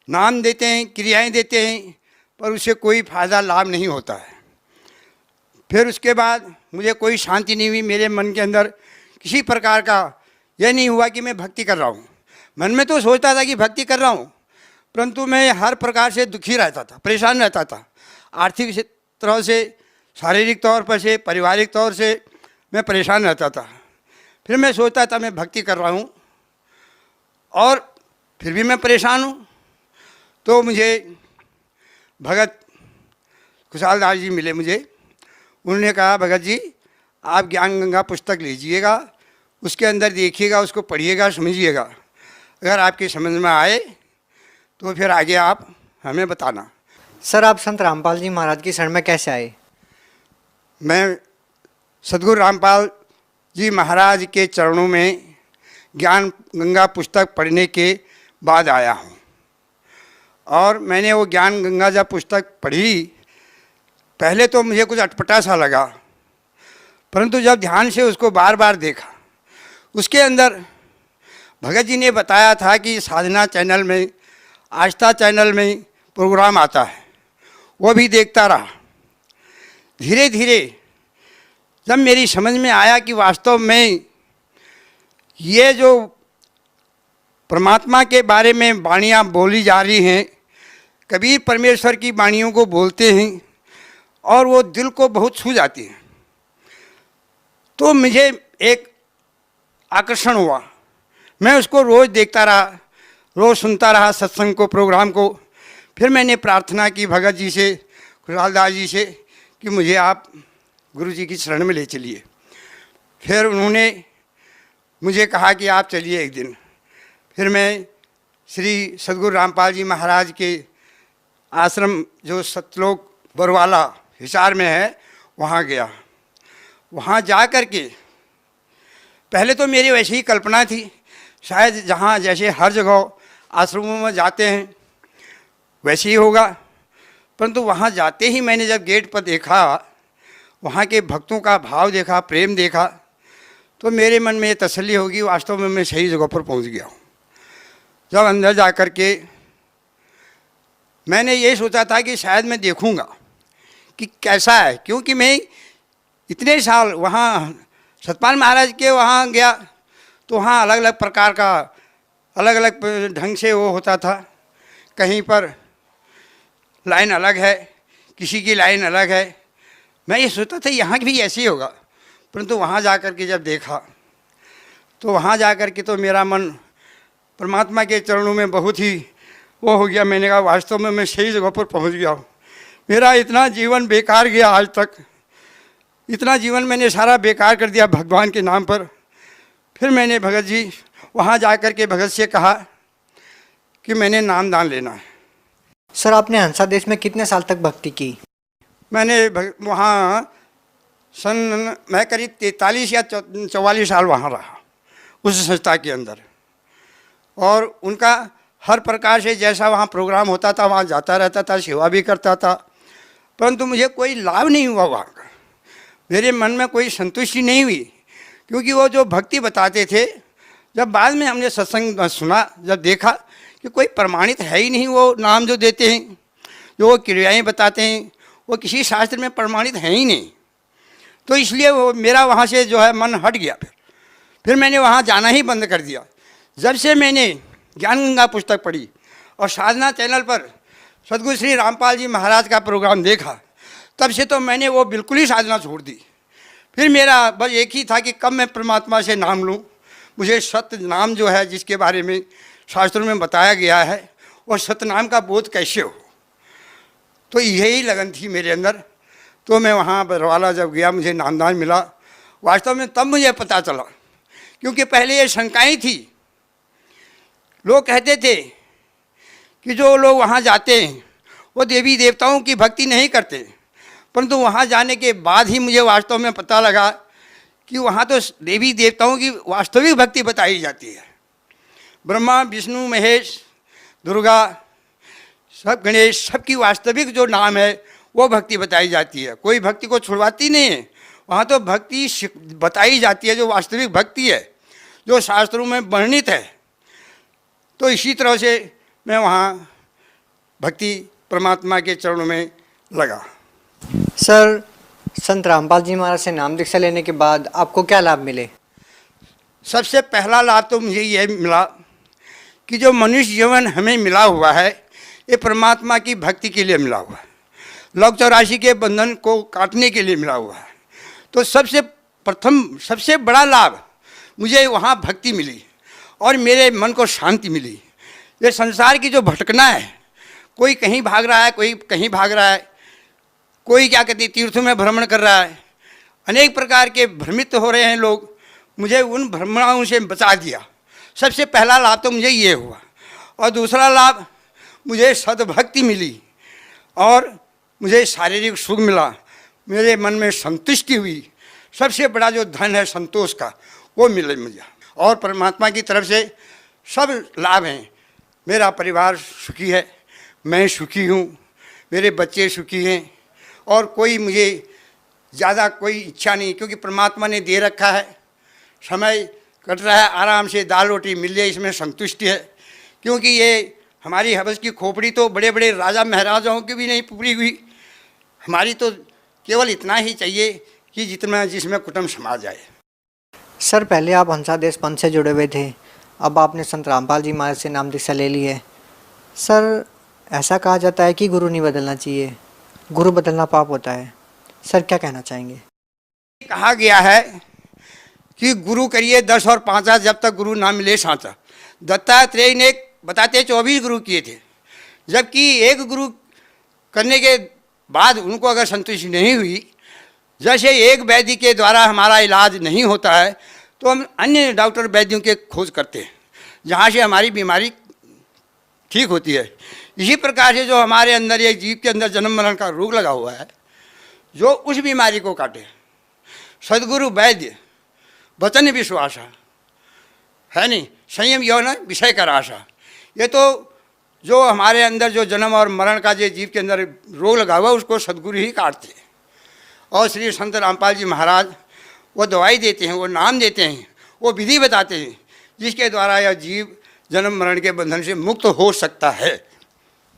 नाम देते हैं, क्रियाएं देते हैं, पर उससे कोई फ़ायदा लाभ नहीं होता है। फिर उसके बाद मुझे कोई शांति नहीं हुई। मेरे मन के अंदर किसी प्रकार का यह नहीं हुआ कि मैं भक्ति कर रहा हूँ। मन में तो सोचता था कि भक्ति कर रहा हूँ, परंतु मैं हर प्रकार से दुखी रहता था, परेशान रहता था। आर्थिक तरह से, शारीरिक तौर पर से, पारिवारिक तौर से मैं परेशान रहता था। फिर मैं सोचता था मैं भक्ति कर रहा हूँ और फिर भी मैं परेशान हूँ। तो मुझे भगत खुशहाल दास जी मिले मुझे। उन्होंने कहा, भगत जी आप ज्ञान गंगा पुस्तक लीजिएगा, उसके अंदर देखिएगा, उसको पढ़िएगा, समझिएगा। अगर आपकी समझ में आए तो फिर आगे आप हमें बताना। सर आप संत रामपाल जी महाराज की शरण में कैसे आए? मैं सदगुरु रामपाल जी महाराज के चरणों में ज्ञान गंगा पुस्तक पढ़ने के बाद आया हूँ। और मैंने वो ज्ञान गंगा जब पुस्तक पढ़ी, पहले तो मुझे कुछ अटपटा सा लगा, परंतु जब ध्यान से उसको बार बार देखा, उसके अंदर भगत जी ने बताया था कि साधना चैनल में, आस्था चैनल में प्रोग्राम आता है, वो भी देखता रहा। धीरे धीरे जब मेरी समझ में आया कि वास्तव में ये जो परमात्मा के बारे में वाणियाँ बोली जा रही हैं, कबीर परमेश्वर की वाणियों को बोलते हैं और वो दिल को बहुत छू जाती हैं, तो मुझे एक आकर्षण हुआ। मैं उसको रोज़ देखता रहा, रोज़ सुनता रहा सत्संग को, प्रोग्राम को। फिर मैंने प्रार्थना की भगत जी से, खुशहाल दास जी से कि मुझे आप गुरु जी की शरण में ले चलिए। फिर उन्होंने मुझे कहा कि आप चलिए एक दिन। फिर मैं श्री सदगुरु रामपाल जी महाराज के आश्रम जो सतलोक बरवाला हिसार में है, वहाँ गया। वहाँ जा कर के पहले तो मेरी वैसी ही कल्पना थी, शायद जहाँ जैसे हर जगह आश्रमों में जाते हैं वैसे ही होगा। परंतु वहाँ जाते ही मैंने जब गेट पर देखा, वहाँ के भक्तों का भाव देखा, प्रेम देखा, तो मेरे मन में ये तसल्ली होगी वास्तव में मैं सही जगह पर पहुँच गया हूँ। जब अंदर जा कर के मैंने ये सोचा था कि शायद मैं देखूँगा कि कैसा है, क्योंकि मैं इतने साल वहाँ सतपाल महाराज के वहाँ गया तो वहाँ अलग अलग प्रकार का, अलग अलग ढंग से वो होता था। कहीं पर लाइन अलग है, किसी की लाइन अलग है। मैं ये सोचता था यहाँ भी ऐसे ही होगा, परंतु वहाँ जा कर के जब देखा तो वहाँ जा कर के तो मेरा मन परमात्मा के चरणों में बहुत ही वो हो गया। मैंने कहा वास्तव में मैं सही जगह पर पहुँच गया हूँ। मेरा इतना जीवन बेकार गया आज तक, इतना जीवन मैंने सारा बेकार कर दिया भगवान के नाम पर। फिर मैंने भगत जी वहाँ जा कर के भगत से कहा कि मैंने नाम दान लेना है। सर आपने हंसा देश में कितने साल तक भक्ति की? मैंने वहाँ मैं करीब 43 या 44 साल वहाँ रहा उस संस्था के अंदर, और उनका हर प्रकार से जैसा वहाँ प्रोग्राम होता था वहाँ जाता रहता था, सेवा भी करता था, परंतु मुझे कोई लाभ नहीं हुआ वहाँ का। मेरे मन में कोई संतुष्टि नहीं हुई, क्योंकि वो जो भक्ति बताते थे, जब बाद में हमने सत्संग सुना, जब देखा कि कोई प्रमाणित है ही नहीं, वो नाम जो देते हैं, जो वो क्रियाएँ बताते हैं, वो किसी शास्त्र में प्रमाणित है ही नहीं। तो इसलिए वो मेरा वहाँ से जो है मन हट गया। फिर मैंने वहाँ जाना ही बंद कर दिया। जब से मैंने ज्ञान गंगा पुस्तक पढ़ी और साधना चैनल पर सदगुरु श्री रामपाल जी महाराज का प्रोग्राम देखा, तब से तो मैंने वो बिल्कुल ही साधना छोड़ दी। फिर मेरा बस एक ही था कि कब मैं परमात्मा से नाम लूँ, मुझे सत्य नाम जो है जिसके बारे में शास्त्रों में बताया गया है, और सत्य नाम का बोध कैसे हो। तो यही लगन थी मेरे अंदर। तो मैं वहाँ बरवाला जब गया, मुझे नामदान मिला। वास्तव में तब मुझे पता चला, क्योंकि पहले ये शंकाएँ थी। लोग कहते थे कि जो लोग वहाँ जाते हैं वो देवी देवताओं की भक्ति नहीं करते, परंतु वहाँ जाने के बाद ही मुझे वास्तव में पता लगा कि वहाँ तो देवी देवताओं की वास्तविक भक्ति बताई जाती है। ब्रह्मा विष्णु महेश दुर्गा, सब गणेश, सबकी वास्तविक जो नाम है वो भक्ति बताई जाती है। कोई भक्ति को छुड़वाती नहीं है, वहाँ तो भक्ति बताई जाती है जो वास्तविक भक्ति है, जो शास्त्रों में वर्णित है। तो इसी तरह से मैं वहाँ भक्ति परमात्मा के चरणों में लगा। सर, संत रामपाल जी महाराज से नाम दीक्षा लेने के बाद आपको क्या लाभ मिले? सबसे पहला लाभ तो मुझे ये मिला कि जो मनुष्य जीवन हमें मिला हुआ है ये परमात्मा की भक्ति के लिए मिला हुआ है, लौक 84 के बंधन को काटने के लिए मिला हुआ है। तो सबसे प्रथम, सबसे बड़ा लाभ मुझे वहाँ भक्ति मिली और मेरे मन को शांति मिली। ये संसार की जो भटकना है, कोई कहीं भाग रहा है, कोई कहीं भाग रहा है, कोई क्या कहते तीर्थों में भ्रमण कर रहा है, अनेक प्रकार के भ्रमित हो रहे हैं लोग, मुझे उन भ्रमणाओं से बचा दिया। सबसे पहला लाभ तो मुझे ये हुआ। और दूसरा लाभ, मुझे सद्भक्ति मिली और मुझे शारीरिक सुख मिला, मेरे मन में संतुष्टि हुई। सबसे बड़ा जो धन है संतोष का, वो मिले मुझे। और परमात्मा की तरफ से सब लाभ हैं। मेरा परिवार सुखी है, मैं सुखी हूँ, मेरे बच्चे सुखी हैं और कोई मुझे ज़्यादा कोई इच्छा नहीं, क्योंकि परमात्मा ने दे रखा है। समय कट रहा है, आराम से दाल रोटी मिल जाए, इसमें संतुष्टि है। क्योंकि ये हमारी हवस की खोपड़ी तो बड़े बड़े राजा महाराजाओं की भी नहीं पूरी हुई, हमारी तो केवल इतना ही चाहिए कि जितना जिसमें कुटुंब समा जाए। सर, पहले आप हंसादेश पंथ से जुड़े हुए थे, अब आपने संत रामपाल जी महाराज से नाम दीक्षा ले ली है। सर, ऐसा कहा जाता है कि गुरु नहीं बदलना चाहिए, गुरु बदलना पाप होता है। सर, क्या कहना चाहेंगे? कहा गया है कि गुरु करिए 10 और 5, जब तक गुरु ना मिले साचा। दत्तात्रेय ने बताते 24 गुरु किए थे, जबकि एक गुरु करने के बाद उनको अगर संतुष्टि नहीं हुई, जैसे एक वैद्य के द्वारा हमारा इलाज नहीं होता है तो हम अन्य डॉक्टर वैद्यों के खोज करते हैं, जहाँ से हमारी बीमारी ठीक होती है। इसी प्रकार से जो हमारे अंदर एक जीव के अंदर जन्म मरण का रोग लगा हुआ है, जो उस बीमारी को काटे, सदगुरु वैद्य वचन विश्वासा है नहीं, संयम यौन विषय का आशा। ये तो जो हमारे अंदर जो जन्म और मरण का जो जीव के अंदर रोग लगा हुआ, उसको सदगुरु ही काटते हैं। और श्री संत रामपाल जी महाराज वो दवाई देते हैं, वो नाम देते हैं, वो विधि बताते हैं, जिसके द्वारा यह जीव जन्म मरण के बंधन से मुक्त हो सकता है।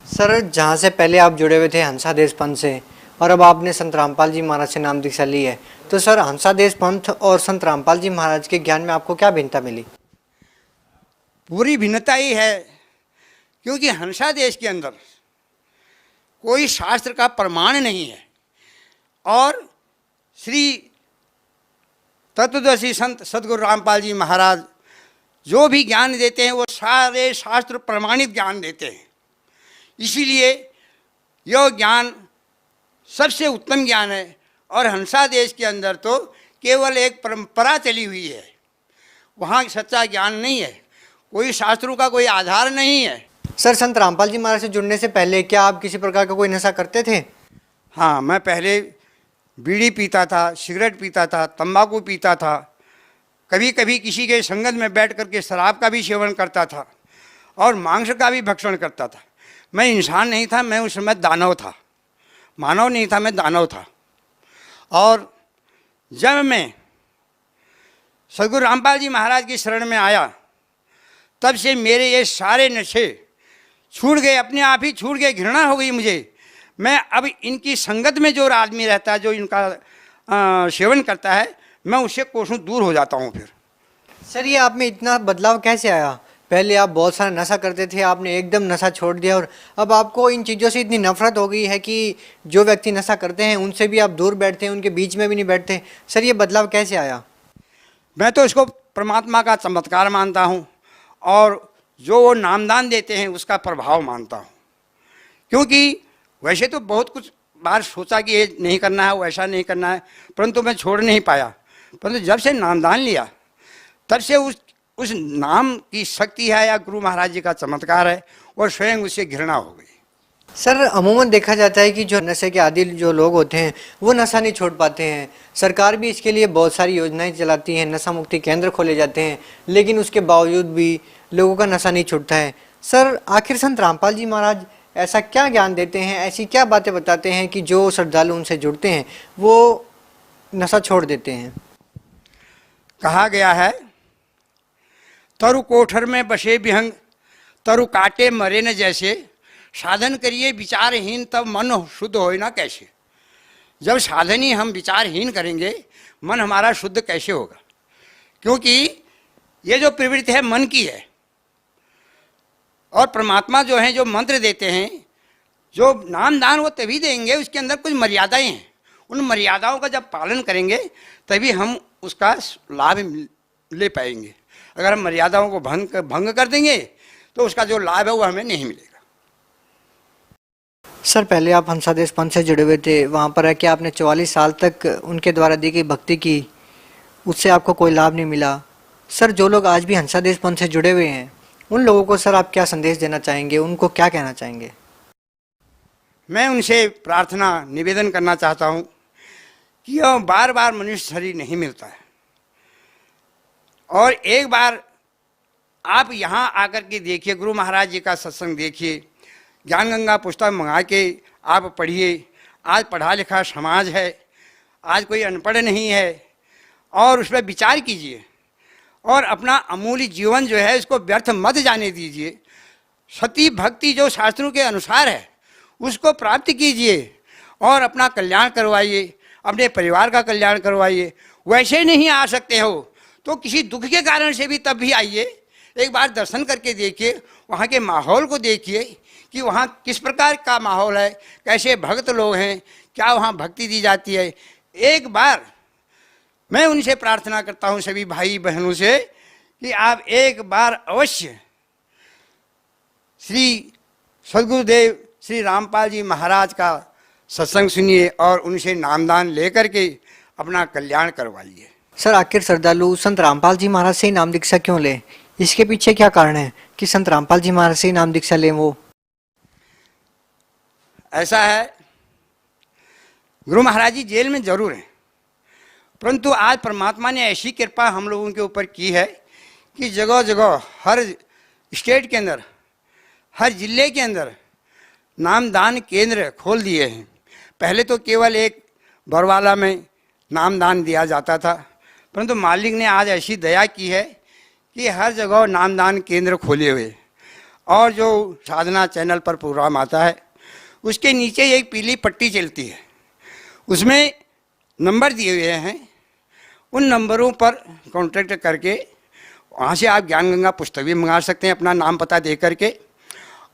सर, जहाँ से पहले आप जुड़े हुए थे हंसादेश पंथ से और अब आपने संत रामपाल जी महाराज से नाम दीक्षा ली है, तो सर हंसादेश पंथ और संत रामपाल जी महाराज के ज्ञान में आपको क्या भिन्नता मिली? पूरी भिन्नता ही है, क्योंकि हंसादेश के अंदर कोई शास्त्र का प्रमाण नहीं है और श्री तत्वदर्शी संत सदगुरु रामपाल जी महाराज जो भी ज्ञान देते हैं वो सारे शास्त्र प्रमाणित ज्ञान देते हैं। इसीलिए यह ज्ञान सबसे उत्तम ज्ञान है। और हंसादेश के अंदर तो केवल एक परंपरा चली हुई है, वहाँ सच्चा ज्ञान नहीं है, कोई शास्त्रों का कोई आधार नहीं है। सर, संत रामपाल जी महाराज से जुड़ने से पहले क्या आप किसी प्रकार का कोई नशा करते थे? हाँ, मैं पहले बीड़ी पीता था, सिगरेट पीता था, तंबाकू पीता था, कभी कभी किसी के संगत में बैठ करके शराब का भी सेवन करता था और मांस का भी भक्षण करता था। मैं इंसान नहीं था, मैं उस समय दानव था, मानव नहीं था, मैं दानव था। और जब मैं सदगुरु रामपाल जी महाराज की शरण में आया, तब से मेरे ये सारे नशे छूट गए, अपने आप ही छूट गए, घृणा हो गई मुझे। मैं अब इनकी संगत में जो आदमी रहता है, जो इनका सेवन करता है, मैं उससे कोसों दूर हो जाता हूँ। फिर सर, ये आप में इतना बदलाव कैसे आया? पहले आप बहुत सारा नशा करते थे, आपने एकदम नशा छोड़ दिया और अब आपको इन चीज़ों से इतनी नफरत हो गई है कि जो व्यक्ति नशा करते हैं उनसे भी आप दूर बैठते हैं, उनके बीच में भी नहीं बैठते। सर, ये बदलाव कैसे आया? मैं तो इसको परमात्मा का चमत्कार मानता हूँ और जो वो नामदान देते हैं उसका प्रभाव मानता हूँ। क्योंकि वैसे तो बहुत कुछ बार सोचा कि ये नहीं करना है, वैसा नहीं करना है, परंतु मैं छोड़ नहीं पाया। परंतु जब से नामदान लिया, तब से उस नाम की शक्ति है या गुरु महाराज जी का चमत्कार है और स्वयं उससे घृणा हो गई। सर, अमूमन देखा जाता है कि जो नशे के आदी जो लोग होते हैं वो नशा नहीं छोड़ पाते हैं। सरकार भी इसके लिए बहुत सारी योजनाएं चलाती है, नशा मुक्ति केंद्र खोले जाते हैं, लेकिन उसके बावजूद भी लोगों का नशा नहीं छूटता है। सर आखिर संत रामपाल जी महाराज ऐसा क्या ज्ञान देते हैं, ऐसी क्या बातें बताते हैं कि जो श्रद्धालु उनसे जुड़ते हैं वो नशा छोड़ देते हैं? कहा गया है, तरु कोठर में बसे विहंग, तरु काटे मरे न जैसे, साधन करिए विचारहीन तब मन शुद्ध होए ना कैसे। जब साधन ही हम विचारहीन करेंगे, मन हमारा शुद्ध कैसे होगा? क्योंकि ये जो प्रवृत्ति है मन की है, और परमात्मा जो है जो मंत्र देते हैं, जो नाम दान वो तभी देंगे, उसके अंदर कुछ मर्यादाएं हैं। उन मर्यादाओं का जब पालन करेंगे तभी हम उसका लाभ ले पाएंगे। अगर हम मर्यादाओं को भंग कर देंगे तो उसका जो लाभ है वो हमें नहीं मिलेगा। सर पहले आप हंसादेश पंथ से जुड़े हुए थे, वहाँ पर है कि आपने 44 साल तक उनके द्वारा दी गई भक्ति की, उससे आपको कोई लाभ नहीं मिला। सर जो लोग आज भी हंसादेश पंथ से जुड़े हुए हैं उन लोगों को सर आप क्या संदेश देना चाहेंगे, उनको क्या कहना चाहेंगे? मैं उनसे प्रार्थना निवेदन करना चाहता हूँ कि यह बार बार मनुष्य शरीर नहीं मिलता है, और एक बार आप यहाँ आकर के देखिए, गुरु महाराज जी का सत्संग देखिए, ज्ञान गंगा पुस्तक मंगा के आप पढ़िए। आज पढ़ा लिखा समाज है, आज कोई अनपढ़ नहीं है, और उस पर विचार कीजिए और अपना अमूल्य जीवन जो है इसको व्यर्थ मत जाने दीजिए। सती भक्ति जो शास्त्रों के अनुसार है उसको प्राप्त कीजिए और अपना कल्याण करवाइए, अपने परिवार का कल्याण करवाइए। वैसे नहीं आ सकते हो तो किसी दुख के कारण से भी तब भी आइए, एक बार दर्शन करके देखिए, वहाँ के माहौल को देखिए कि वहाँ किस प्रकार का माहौल है, कैसे भक्त लोग हैं, क्या वहाँ भक्ति दी जाती है। एक बार मैं उनसे प्रार्थना करता हूँ सभी भाई बहनों से कि आप एक बार अवश्य श्री सद्गुरुदेव श्री रामपाल जी महाराज का सत्संग सुनिए और उनसे नामदान लेकर के अपना कल्याण करवाइए। सर आखिर श्रद्धालु संत रामपाल जी महाराज से ही नाम दीक्षा क्यों लें? इसके पीछे क्या कारण है कि संत रामपाल जी महाराज से ही नाम दीक्षा लें? वो ऐसा है, गुरु महाराज जी जेल में जरूर हैं, परंतु आज परमात्मा ने ऐसी कृपा हम लोगों के ऊपर की है कि जगह जगह हर स्टेट के अंदर, हर जिले के अंदर नामदान केंद्र खोल दिए हैं। पहले तो केवल एक बरवाला में नामदान दिया जाता था, परंतु मालिक ने आज ऐसी दया की है कि हर जगह नामदान केंद्र खोले हुए। और जो साधना चैनल पर प्रोग्राम आता है उसके नीचे एक पीली पट्टी चलती है, उसमें नंबर दिए हुए हैं। उन नंबरों पर कॉन्टैक्ट करके वहाँ से आप ज्ञान गंगा पुस्तक भी मंगा सकते हैं अपना नाम पता दे करके,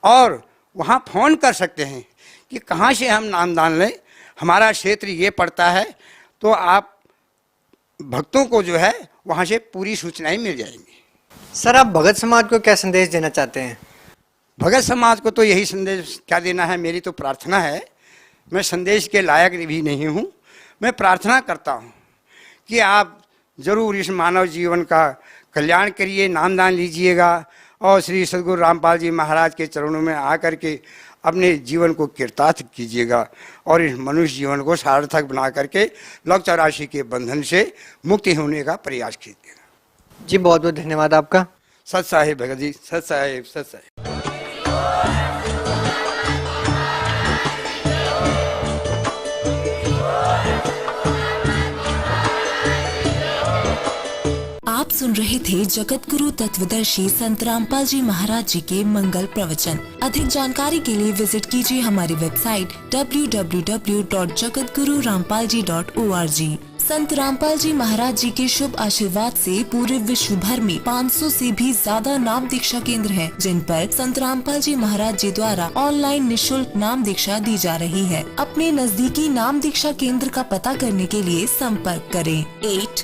और वहाँ फ़ोन कर सकते हैं कि कहाँ से हम नामदान लें, हमारा क्षेत्र ये पड़ता है, तो आप भक्तों को जो है वहाँ से पूरी सूचनाएं मिल जाएंगी। सर आप भगत समाज को क्या संदेश देना चाहते हैं? भगत समाज को तो यही संदेश क्या देना है, मेरी तो प्रार्थना है, मैं संदेश के लायक भी नहीं हूँ, मैं प्रार्थना करता हूँ कि आप ज़रूर इस मानव जीवन का कल्याण करिए, नामदान लीजिएगा और श्री सद्गुरु रामपाल जी महाराज के चरणों में आकर के अपने जीवन को कृतार्थ कीजिएगा और इस मनुष्य जीवन को सार्थक बना करके लोक 84 के बंधन से मुक्ति होने का प्रयास कीजिएगा। जी बहुत बहुत धन्यवाद आपका। सत साहिब भगत जी, सत साहिब, सत साहिब। आप सुन रहे थे जगत गुरु तत्वदर्शी संत रामपाल जी महाराज जी के मंगल प्रवचन। अधिक जानकारी के लिए विजिट कीजिए हमारी वेबसाइट www.jagatgururampalji.org। संत रामपाल जी महाराज जी के शुभ आशीर्वाद से पूरे विश्व भर में 500 से भी ज्यादा नाम दीक्षा केंद्र हैं, जिन पर संत रामपाल जी महाराज जी द्वारा ऑनलाइन निशुल्क नाम दीक्षा दी जा रही है। अपने नजदीकी नाम दीक्षा केंद्र का पता करने के लिए संपर्क करें 8